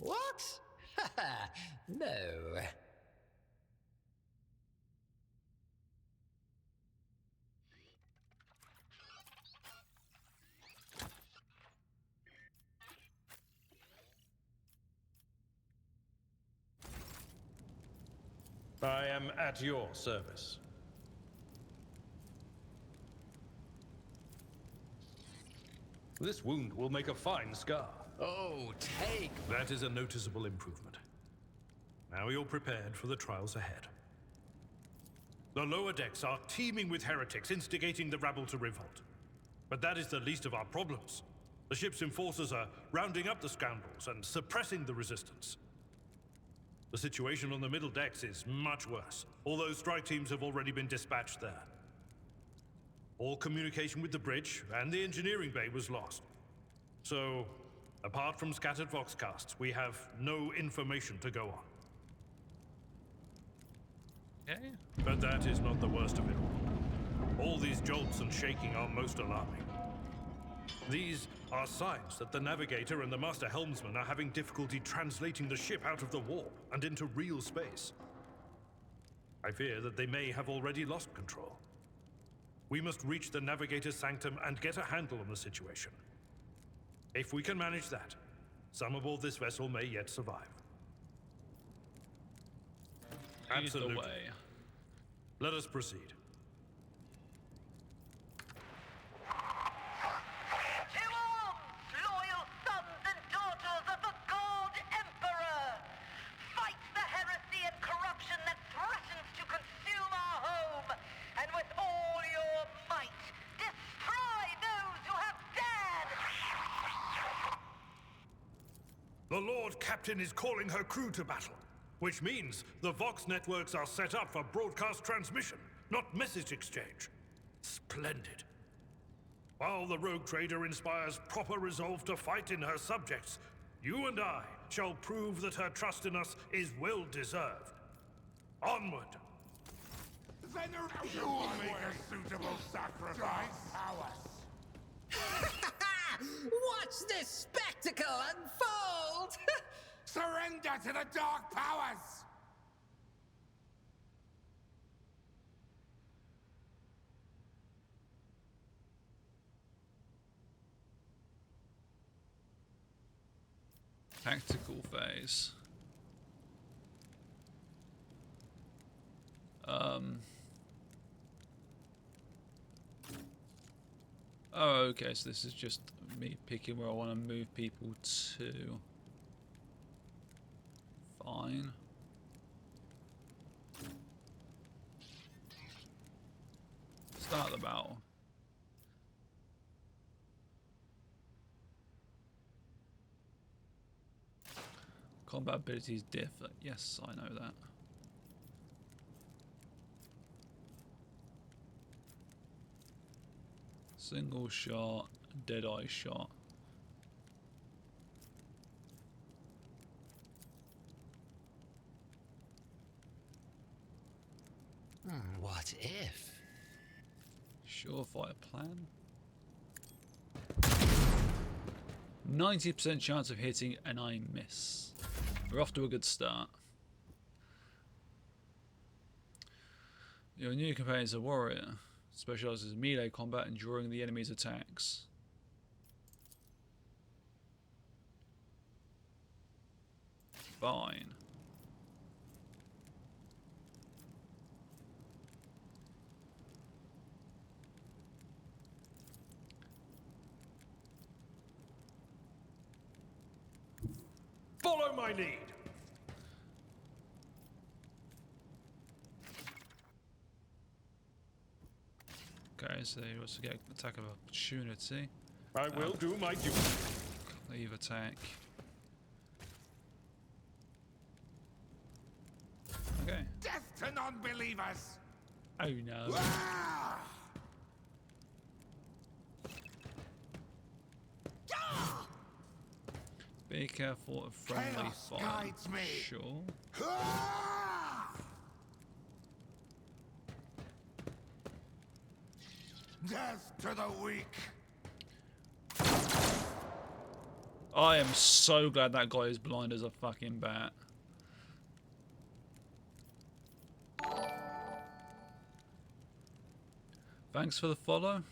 S5: What? No.
S6: am at your service. This wound will make a fine scar.
S10: Oh, take...
S8: That is a noticeable improvement. Now you're prepared for the trials ahead. The lower decks are teeming with heretics instigating the rabble to revolt. But that is the least of our problems. The ship's enforcers are rounding up the scoundrels and suppressing the resistance. The situation on the middle decks is much worse, although strike teams have already been dispatched there. All communication with the bridge and the engineering bay was lost. So, apart from scattered voxcasts, we have no information to go on.
S1: Okay.
S8: But that is not the worst of it all. All these jolts and shaking are most alarming. These are signs that the navigator and the master helmsman are having difficulty translating the ship out of the warp and into real space. I fear that they may have already lost control. We must reach the navigator's sanctum and get a handle on the situation. If we can manage that, some aboard this vessel may yet survive. Absolutely.
S1: Either way.
S8: Let us proceed.
S13: Loyal sons and daughters of the God Emperor! Fight the heresy and corruption that threatens to consume our home, and with all your might, destroy those who have dared!
S8: The Lord Captain is calling her crew to battle, which means the Vox networks are set up for broadcast transmission, not message exchange. Splendid. While the rogue trader inspires proper resolve to fight in her subjects, you and I shall prove that her trust in us is well deserved. Onward!
S14: You will make a suitable sacrifice.
S5: Watch this spectacle unfold!
S14: Surrender to the dark powers!
S1: Tactical phase. Oh, okay, so this is just me picking where I want to move people to. Fine. Start the battle. Combat abilities differ. Yes, I know that. Single shot, dead eye shot.
S5: What if?
S1: Surefire plan. 90% chance of hitting and I miss. We're off to a good start. Your new companion is a warrior. Specializes in melee combat and drawing the enemy's attacks. Fine.
S6: Follow my lead!
S1: Okay, so you also get attack of opportunity.
S6: I will do my duty.
S1: Leave attack. Okay.
S14: Death to non-believers!
S1: Oh no.
S14: Ah!
S1: Be careful of friendly
S14: Chaos
S1: fire.
S14: guides me.
S1: Sure.
S14: Ah! Death to the weak!
S1: I am so glad that guy is blind as a fucking bat. Thanks for the follow.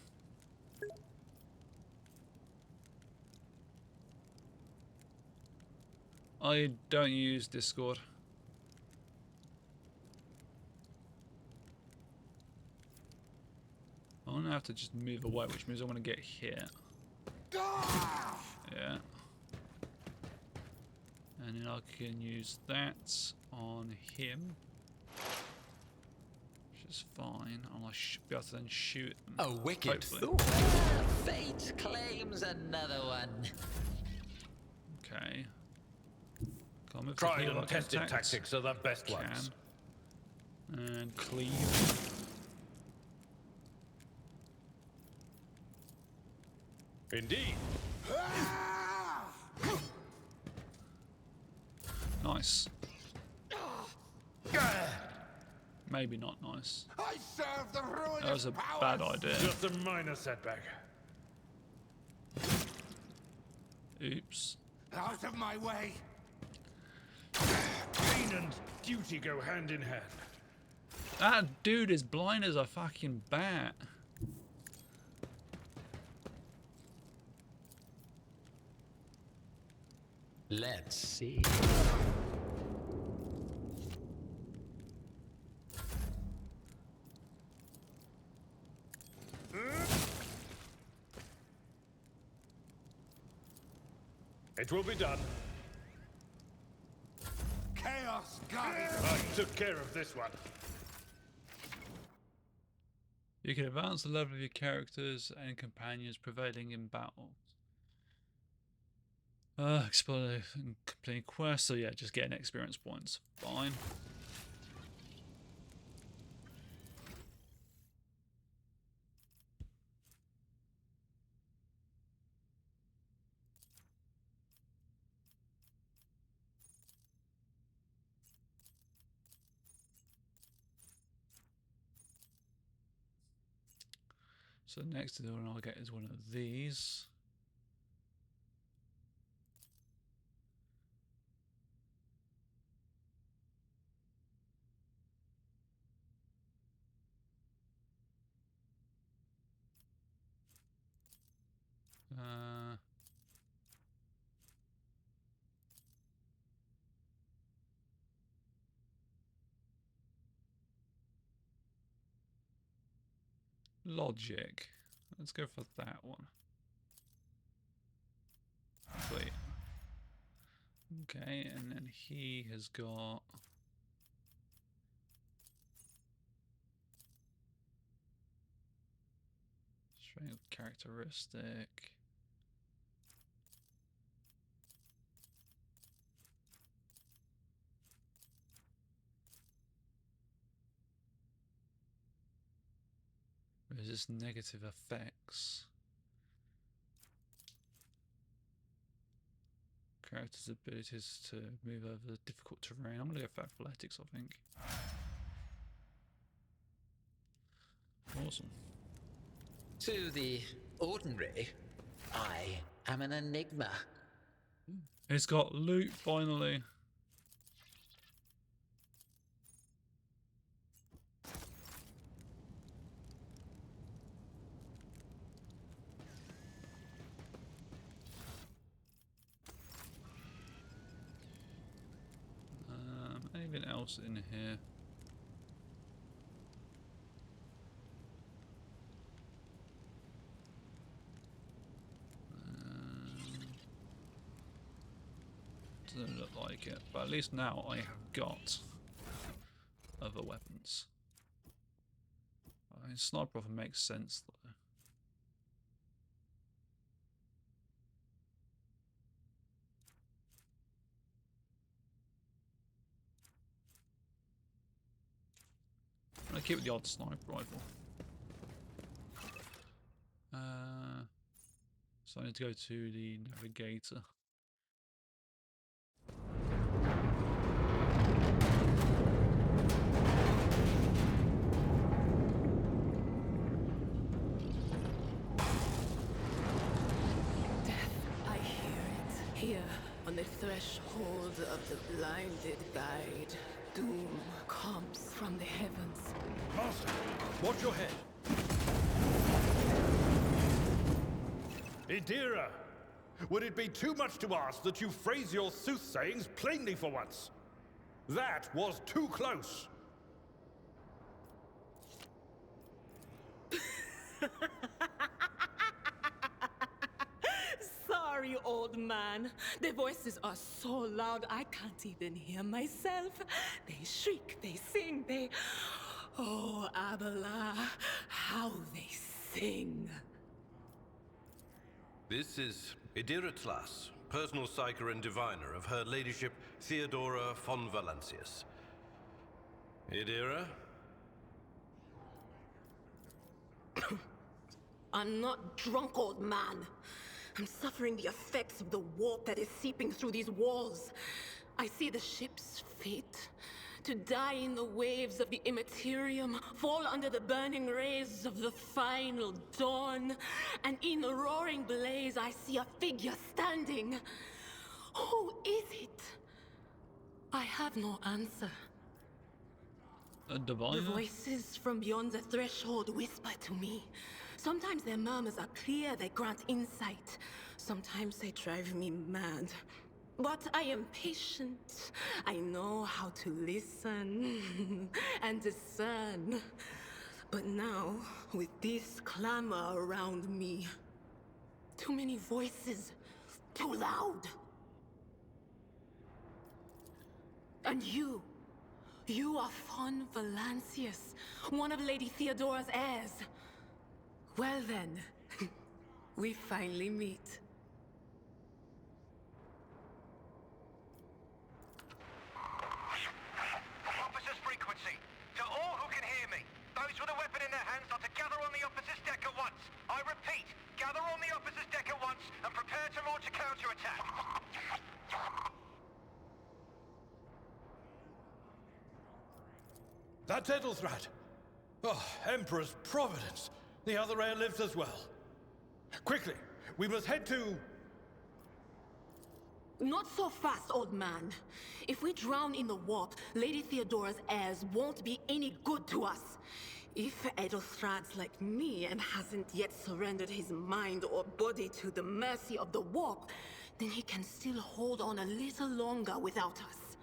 S1: I don't use Discord. I'm gonna have to just move away, which means I'm gonna get hit. Yeah. And then I can use that on him. Which is fine. And I should be able to then shoot them.
S5: A wicked
S1: hopefully.
S5: thought. Fate claims another one.
S1: Okay. Can't move to
S6: Tried
S1: heal,
S6: and
S1: I can
S6: tested
S1: attack.
S6: tactics are the best
S1: Can.
S6: ones.
S1: And cleave.
S6: Indeed.
S1: Nice. Maybe not nice.
S14: I serve the ruinous
S1: That was a
S14: powers.
S1: bad idea.
S6: Just a minor setback.
S1: Oops.
S14: Out of my way.
S6: Pain and duty go hand in hand.
S1: That dude is blind as a fucking bat.
S5: Let's see.
S6: It will be done.
S14: Chaos guide.
S6: I took care of this one.
S1: You can advance the level of your characters and companions prevailing in battle. Explore and complete quests, so yeah, just getting experience points. Fine. So next to the one I'll get is one of these. Logic. Let's go for that one. Wait. Okay, and then he has got strength characteristic. Resist negative effects. Character's abilities to move over difficult terrain. I'm gonna go for athletics, I think. Awesome.
S5: To the ordinary, I am an enigma.
S1: It's got loot finally. Anything else in here? Doesn't look like it, but at least now I have got other weapons. I mean, sniper rifle makes sense though. I'm gonna keep with the odd sniper rifle. So I need to go to the navigator.
S15: I hear it. Here, on the threshold of the blinded guide, doom comes from the heavens.
S6: Master, watch your head. Idira, would it be too much to ask that you phrase your soothsayings plainly for once? That was too close.
S15: Sorry, old man. Their voices are so loud I can't even hear myself. They shriek, they sing, they... Oh, Abela, how they sing.
S8: This is Idira Tlas, personal psyker and diviner of Her Ladyship Theodora von Valancius. Idira?
S15: I'm not drunk, old man. I'm suffering the effects of the warp that is seeping through these walls. I see the ship's fate. To die in the waves of the immaterium, fall under the burning rays of the final dawn. And in the roaring blaze, I see a figure standing. Who is it? I have no answer.
S1: A diviner?
S15: The voices from beyond the threshold whisper to me. Sometimes their murmurs are clear, they grant insight. Sometimes they drive me mad. But I am patient. I know how to listen and discern. But now, with this clamor around me, too many voices, too loud. And you are Von Valancius, one of Lady Theodora's heirs. Well then, we finally meet.
S16: Officers frequency. To all who can hear me, those with a weapon in their hands are to gather on the officer's deck at once. I repeat, gather on the officer's deck at once and prepare to launch a counterattack.
S6: That's Edelthrat. Oh, Emperor's Providence. The other heir lives as well. Quickly, we must head to...
S15: Not so fast, old man. If we drown in the warp, Lady Theodora's heirs won't be any good to us. If Edelthrat's like me and hasn't yet surrendered his mind or body to the mercy of the warp, then he can still hold on a little longer without us.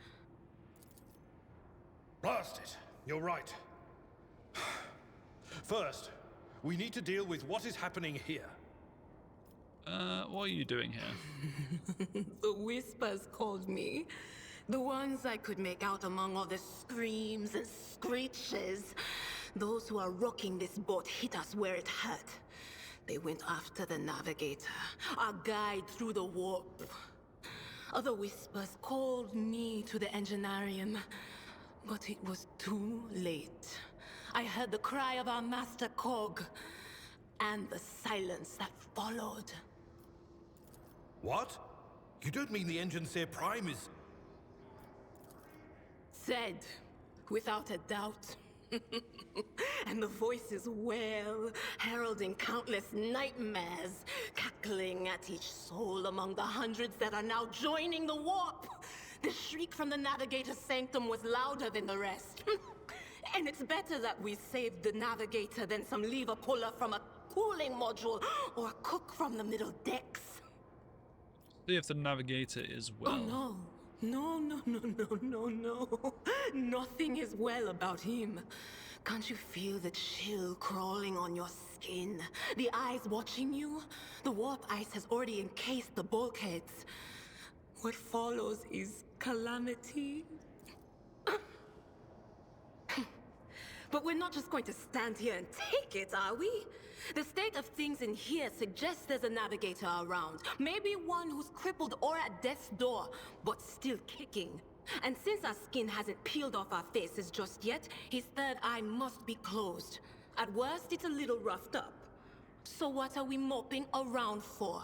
S6: Blast it. You're right. First, we need to deal with what is happening here.
S1: What are you doing here?
S15: The whispers called me. The ones I could make out among all the screams and screeches. Those who are rocking this boat hit us where it hurt. They went after the navigator, our guide through the warp. Other whispers called me to the enginarium, but it was too late. I heard the cry of our master Cog, and the silence that followed.
S8: What? You don't mean the Engineer Prime is...
S15: Said, without a doubt. And the voices wail, heralding countless nightmares, cackling at each soul among the hundreds that are now joining the warp. The shriek from the Navigator's sanctum was louder than the rest. And it's better that we saved the Navigator than some lever puller from a cooling module or a cook from the middle decks.
S1: See if the navigator is well.
S15: Oh no. No. Nothing is well about him. Can't you feel the chill crawling on your skin? The eyes watching you? The warp ice has already encased the bulkheads. What follows is calamity. But we're not just going to stand here and take it, are we? The state of things in here suggests there's a navigator around. Maybe one who's crippled or at death's door, but still kicking. And since our skin hasn't peeled off our faces just yet, his third eye must be closed. At worst, it's a little roughed up. So what are we moping around for?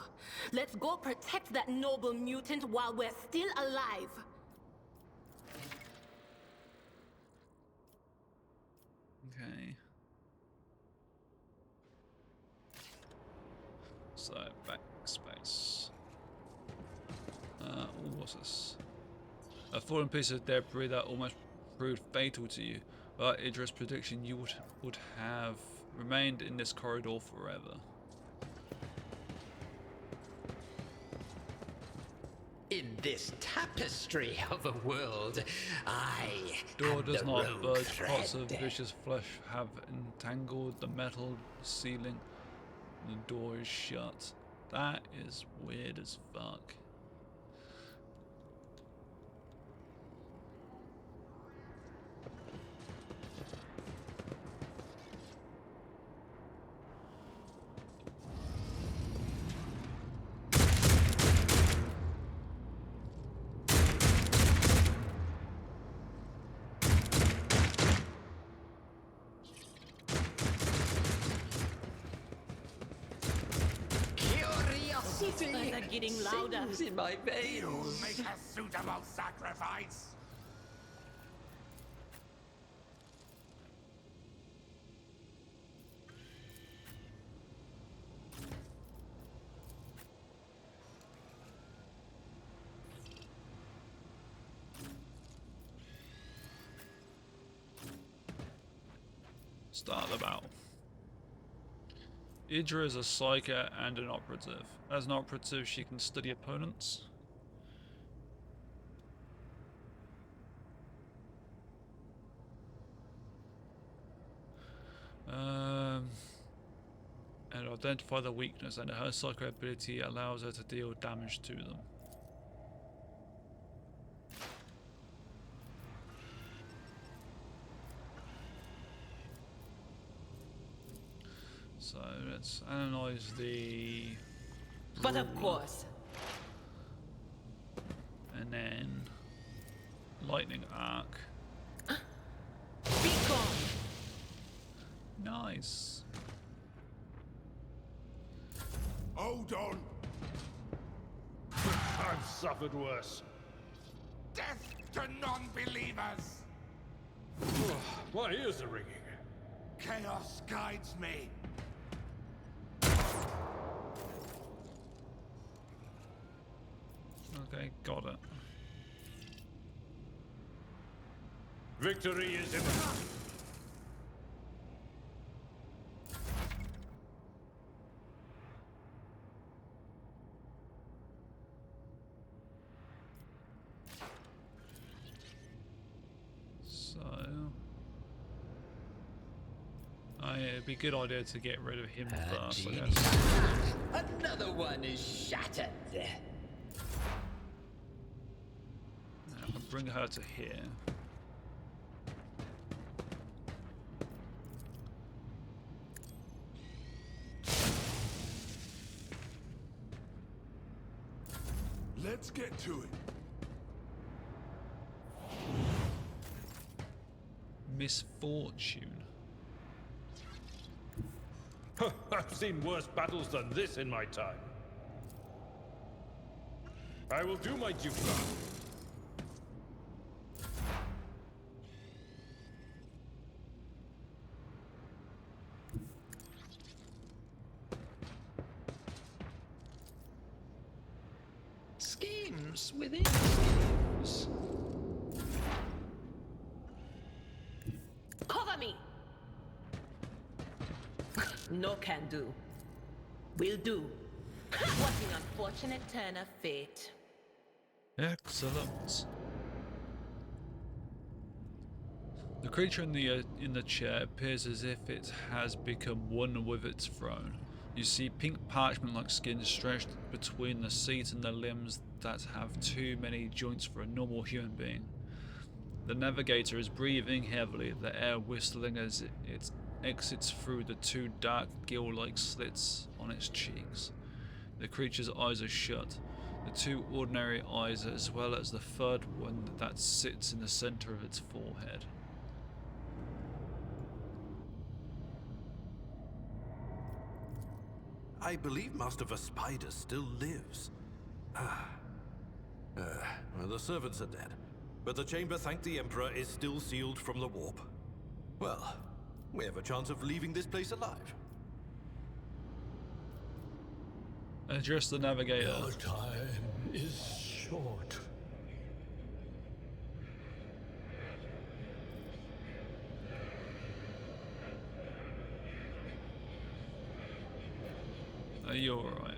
S15: Let's go protect that noble mutant while we're still alive.
S1: Okay. So, backspace. What's this? A fallen piece of debris that almost proved fatal to you. But Idra's prediction, you would have remained in this corridor forever.
S5: In this tapestry of a world, I
S1: Door
S5: am
S1: does
S5: the
S1: not
S5: rogue
S1: budge. Parts of
S5: thread.
S1: vicious flesh have entangled the metal ceiling. The door is shut. That is weird as fuck.
S5: Curiosity
S15: These are getting louder.
S5: sings in my veins.
S14: Make a suitable sacrifice.
S1: Start the battle. Idra is a psyker and an operative. As an operative, she can study opponents. And identify the weakness, and her psycho ability allows her to deal damage to them. So let's analyze the
S15: But of
S1: brawler.
S15: course.
S1: And then lightning arc.
S15: Be gone.
S1: Nice.
S14: Hold on.
S6: I've suffered worse.
S14: Death to non-believers.
S6: My ears are ringing.
S14: Chaos guides me.
S1: Okay, got it.
S6: Victory is imminent.
S1: So, it'd be a good idea to get rid of him first, I guess.
S5: Another one is shattered.
S1: I'll bring her to here.
S14: Let's get to it.
S1: Misfortune.
S6: I've seen worse battles than this in my time. I will do my duty.
S5: Schemes within schemes.
S15: Cover me. No can do. Will do. What an unfortunate turn of fate.
S1: Excellent. The creature in the chair appears as if it has become one with its throne. You see pink parchment-like skin stretched between the seat and the limbs that have too many joints for a normal human being. The navigator is breathing heavily, the air whistling as it exits through the two dark gill-like slits on its cheeks. The creature's eyes are shut, the two ordinary eyes as well as the third one that sits in the center of its forehead.
S8: I believe Master Vespider still lives. Well, the servants are dead, but the chamber, thank the Emperor, is still sealed from the warp. Well, we have a chance of leaving this place alive.
S1: Address the navigator.
S6: Your time is short.
S1: Are you alright?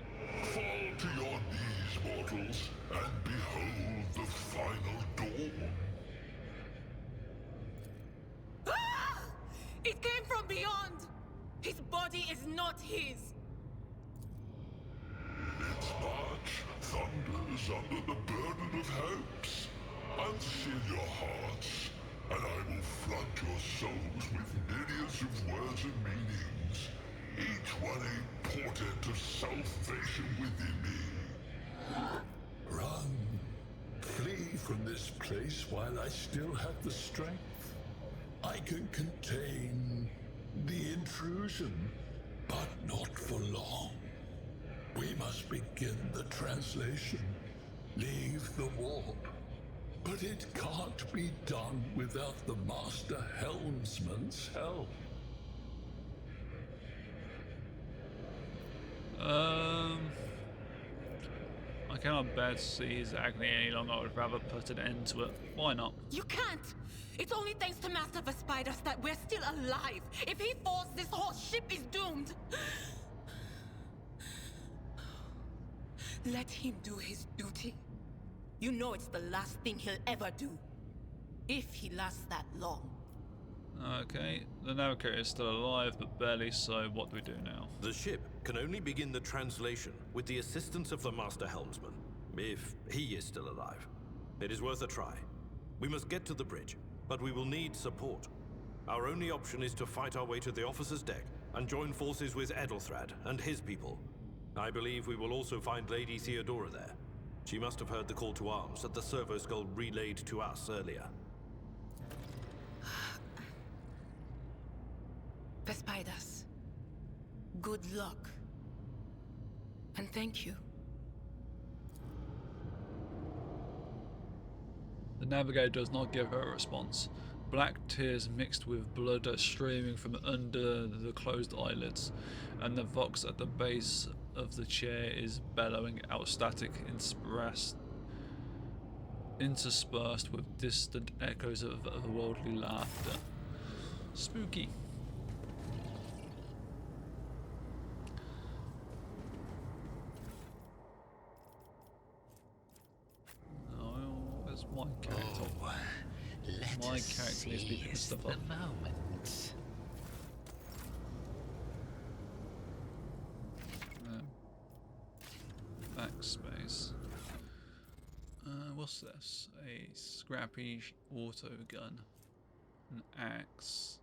S14: Fall to your knees, mortals, and behold the final dawn.
S15: Ah! It came from beyond! His body is not his!
S14: Its march thunders under the burden of hopes. Unseal your hearts, and I will flood your souls with myriads of words and meanings, each one a portent of salvation within me.
S17: Run. Flee from this place while I still have the strength. I can contain the intrusion, but not for long. We must begin the translation. Leave the warp. But it can't be done without the Master Helmsman's help.
S1: I cannot bear to see his agony any longer. I would rather put an end to it. Why not?
S15: You can't! It's only thanks to Master Vespidas that we're still alive. If he falls, this whole ship is doomed. Let him do his duty. You know it's the last thing he'll ever do. If he lasts that long.
S1: Okay, the navigator is still alive, but barely so. What do we do now?
S8: The ship can only begin the translation with the assistance of the Master Helmsman, if he is still alive. It is worth a try. We must get to the bridge, but we will need support. Our only option is to fight our way to the officer's deck and join forces with Edelthrad and his people. I believe we will also find Lady Theodora there. She must have heard the call to arms that the servo skull relayed to us earlier.
S15: Vespidas, good luck. And thank you.
S1: The navigator does not give her a response. Black tears mixed with blood are streaming from under the closed eyelids, and the vox at the base of the chair is bellowing out static interspersed with distant echoes of otherworldly laughter. Spooky. Where's my character? My character needs to be picking stuff up.
S5: Moment.
S1: Backspace. What's this? A scrappy auto gun. An axe.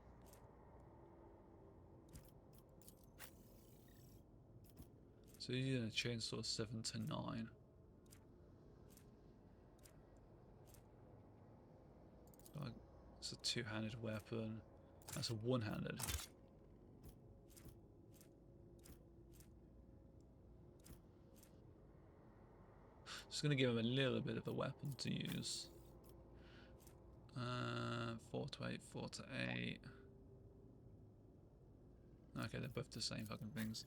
S1: So you're using a chainsaw 7 to 9. It's a two-handed weapon. That's a one-handed. Just gonna give him a little bit of a weapon to use. 4 to 8, 4 to 8. Okay, they're both the same fucking things.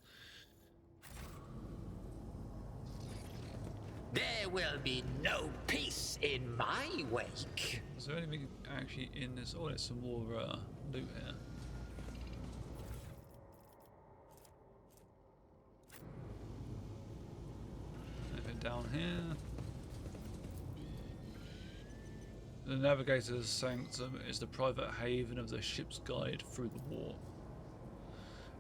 S5: There will be no peace in my wake.
S1: Is there anything actually in this? Oh, there's some more loot here. Anything down here? The Navigator's Sanctum is the private haven of the ship's guide through the warp,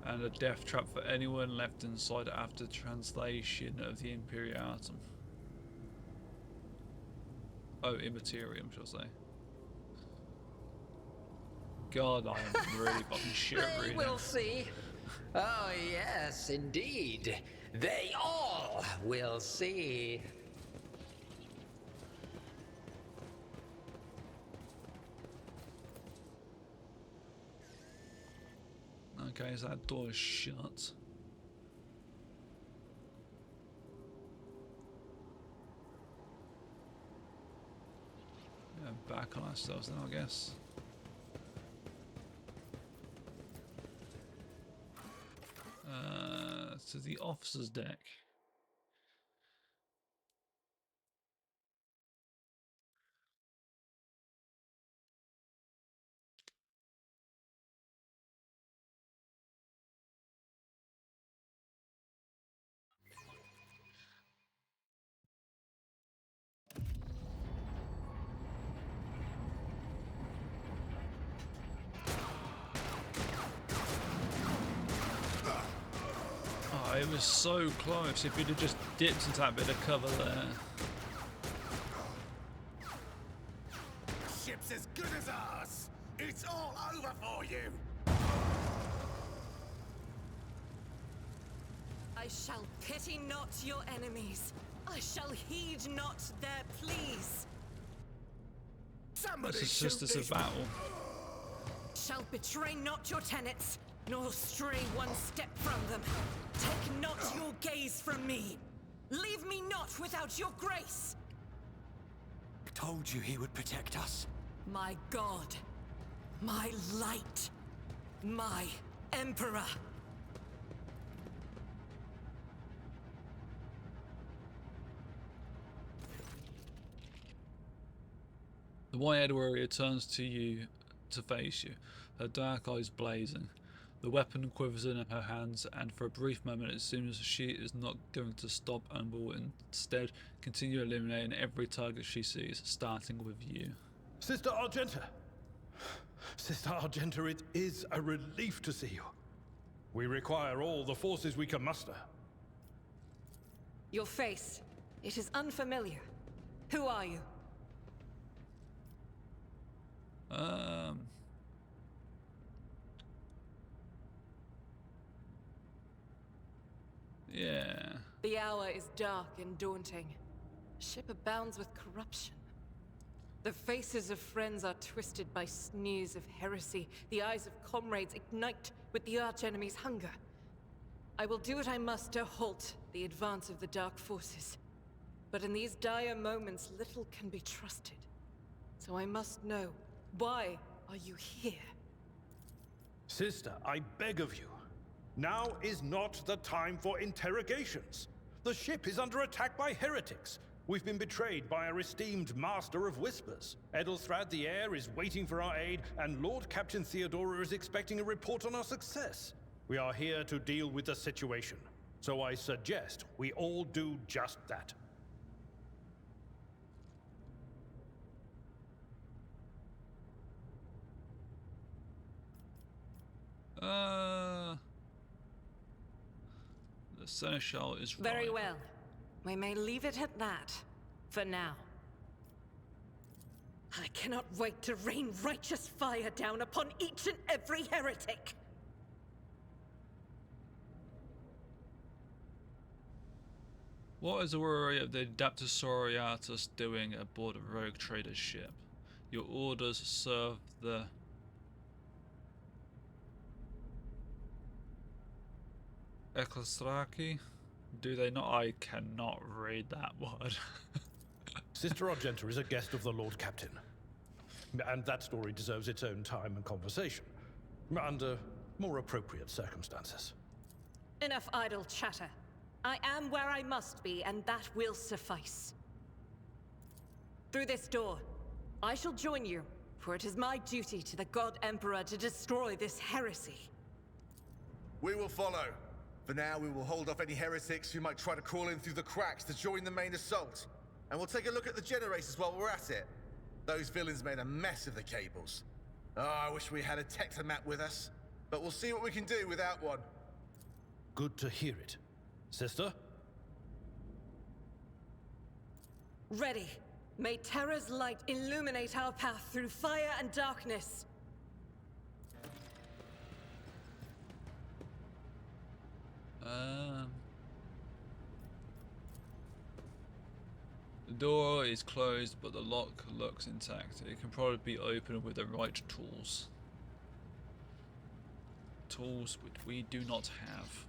S1: and a death trap for anyone left inside after translation of the Imperiatum. Oh, Immaterium, shall I say. God, I am really fucking shit
S5: They
S1: reading.
S5: will see. Oh, yes, indeed. They all will see.
S1: Okay, so that door is shut. Yeah, back on ourselves now, I guess. To the officer's deck. was so close. If you'd have just dipped into that bit of cover there.
S5: Ship's as good as ours. It's all over for you.
S11: I shall pity not your enemies. I shall heed not their pleas.
S5: Somebody
S1: This is just as a battle.
S11: Shall betray not your tenets, nor stray one step from them. Take not your gaze from me. Leave me not without your grace.
S3: I told you he would protect us.
S11: My God, my light, my Emperor.
S1: The white-haired warrior turns to you to face you, her dark eyes blazing. The weapon quivers in her hands, and for a brief moment it seems she is not going to stop and will instead continue eliminating every target she sees, starting with you.
S6: Sister Argenta! Sister Argenta, it is a relief to see you. We require all the forces we can muster.
S11: Your face, it is unfamiliar. Who are you?
S1: Yeah.
S11: The hour is dark and daunting. Ship abounds with corruption. The faces of friends are twisted by sneers of heresy. The eyes of comrades ignite with the archenemy's hunger. I will do what I must to halt the advance of the dark forces. But in these dire moments, little can be trusted. So I must know, why are you here?
S6: Sister, I beg of you. Now is not the time for interrogations. The ship is under attack by heretics. We've been betrayed by our esteemed Master of Whispers. Edelthrad the Heir is waiting for our aid, and Lord Captain Theodora is expecting a report on our success. We are here to deal with the situation, so I suggest we all do just that.
S1: The Seneschal is right.
S11: Very well. We may leave it at that, for now. I cannot wait to rain righteous fire down upon each and every heretic!
S1: What is the worry of the Adeptus Sororitas doing aboard a rogue trader's ship? Your orders serve the... Ecclesiarchy? Do they not? I cannot read that word.
S6: Sister Argenta is a guest of the Lord Captain. And that story deserves its own time and conversation. Under more appropriate circumstances.
S11: Enough idle chatter. I am where I must be, and that will suffice. Through this door, I shall join you, for it is my duty to the God Emperor to destroy this heresy.
S18: We will follow. For now, we will hold off any heretics who might try to crawl in through the cracks to join the main assault. And we'll take a look at the generators while we're at it. Those villains made a mess of the cables. Oh, I wish we had a Tectomat with us. But we'll see what we can do without one.
S6: Good to hear it. Sister?
S11: Ready. May Terra's light illuminate our path through fire and darkness.
S1: The door is closed, but the lock looks intact. It can probably be opened with the right tools. Tools which we do not have.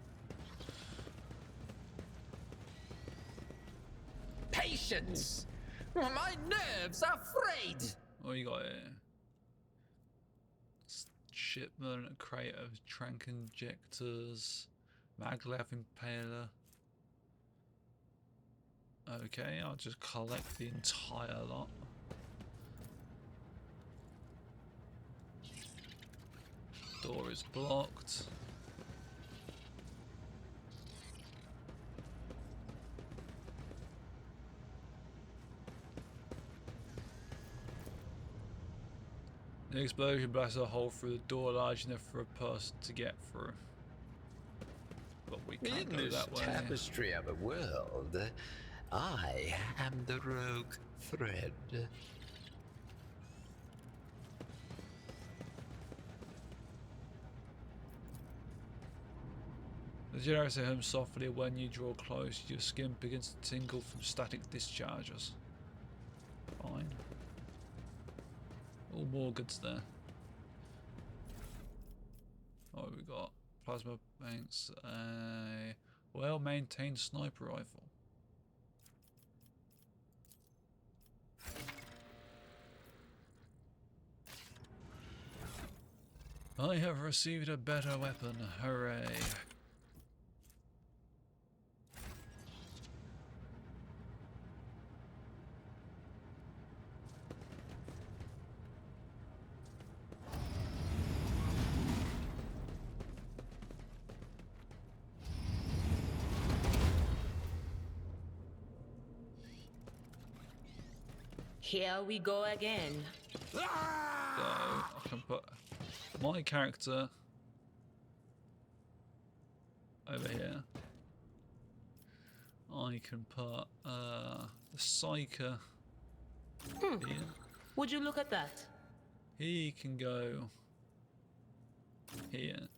S5: Patience! My nerves are frayed!
S1: Oh, you got it. Shipment, a crate of trank injectors, maglev impaler. Okay, I'll just collect the entire lot. Door is blocked. The explosion blasts a hole through the door large enough for a person to get through. But we we can't
S5: In
S1: go
S5: this
S1: that way.
S5: tapestry of a world, I am the rogue thread.
S1: The generator hums softly when you draw close. Your skin begins to tingle from static discharges. Fine. All more goods there. Oh, we got plasma banks, a well-maintained sniper rifle. I have received a better weapon. Hooray.
S19: Here we go again.
S1: So I can put my character over here. I can put the Psyker here.
S19: Would you look at that?
S1: He can go here,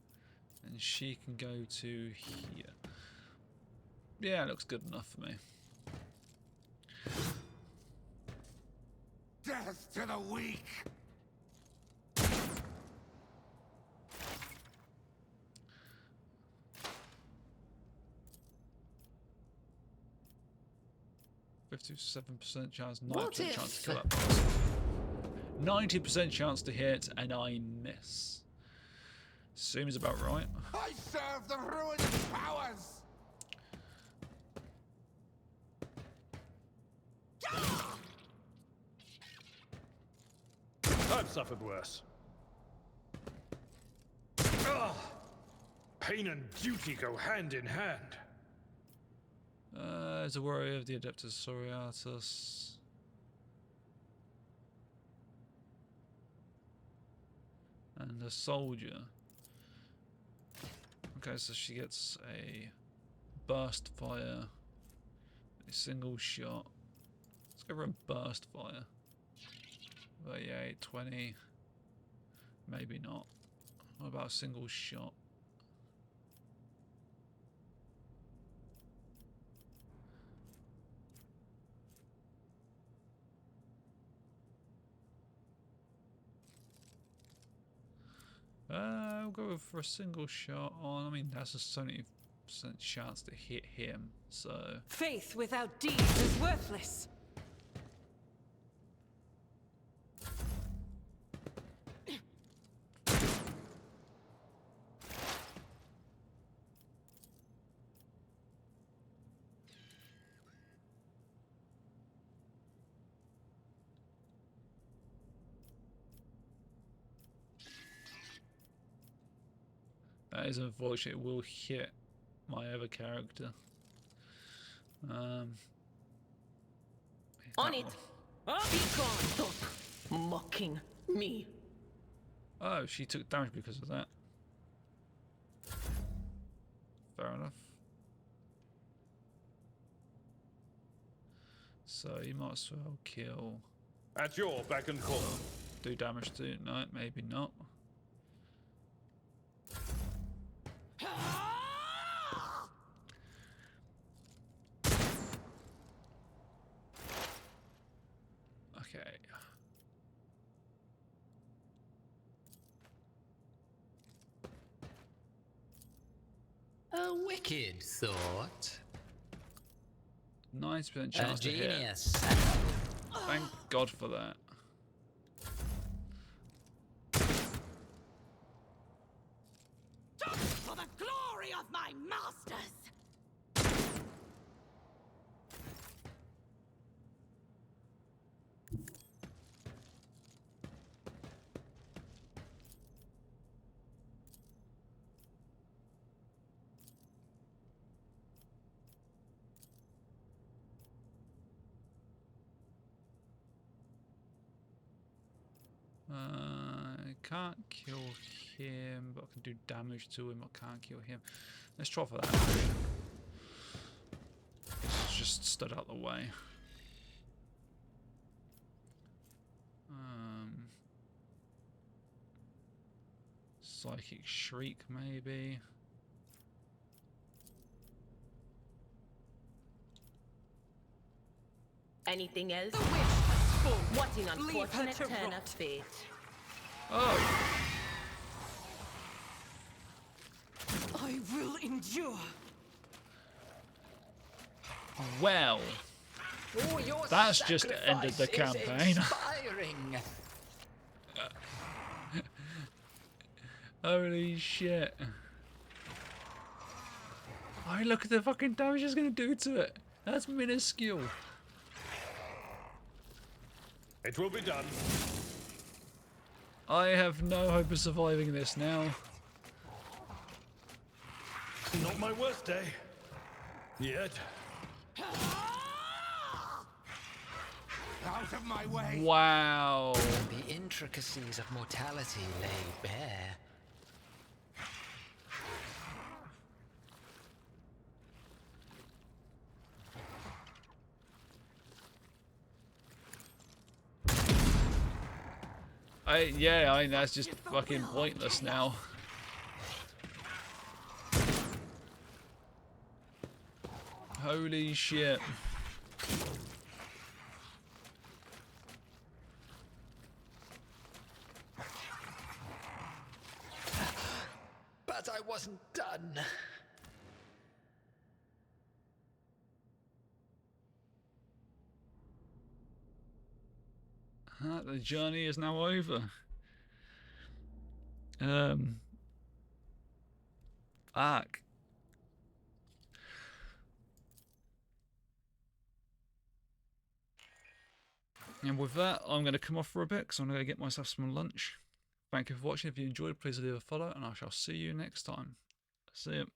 S1: and she can go to here. Yeah, looks good enough for me.
S20: Death to the weak!
S1: %57% chance,
S20: What
S1: 90%
S20: if-
S1: chance to kill that person. 90% chance to hit, and I miss. Seems about right.
S20: I serve the ruined powers!
S6: I've suffered worse. Ugh. Pain and duty go hand in hand.
S1: As a warrior of the Adeptus Sororitas. And a soldier. Okay, so she gets a burst fire, a single shot. Let's go for a burst fire. 38, 20. Maybe not. What about a single shot? We'll go for a single shot on. I mean, that's a 70% chance to hit him, so.
S9: Faith without deeds is worthless.
S1: That is unfortunate. It will hit my other character.
S19: On
S1: that
S19: it!
S1: one.
S19: Be gone! Stop mocking me.
S1: Oh, she took damage because of that. Fair enough. So you might as well kill.
S6: At your beck and call.
S1: Do damage to it? No, maybe not. Okay.
S5: A wicked thought.
S1: 90% chance to hit.
S5: Genius.
S1: Thank God for that.
S9: For the glory of my masters!
S1: can't kill him, but I can do damage to him. I can't kill him. Let's try for that. Let's just stood out the way. Psychic Shriek, maybe.
S20: Anything else? What an unfortunate turn of fate.
S1: Oh.
S9: I will endure.
S1: Well.
S5: Oh, your
S1: that's just ended the campaign. Holy shit. Oh, look at the fucking damage it's going to do to it. That's minuscule.
S6: It will be done.
S1: I have no hope of surviving this now.
S6: Not my worst day. Yet.
S5: Out of my way!
S1: Wow.
S5: The intricacies of mortality lay bare.
S1: Yeah, that's just fucking pointless now. Holy shit.
S5: But I wasn't done.
S1: The journey is now over. Fuck. And with that, I'm going to come off for a bit because I'm going to go get myself some lunch. Thank you for watching. If you enjoyed, please leave a follow, and I shall see you next time. See you.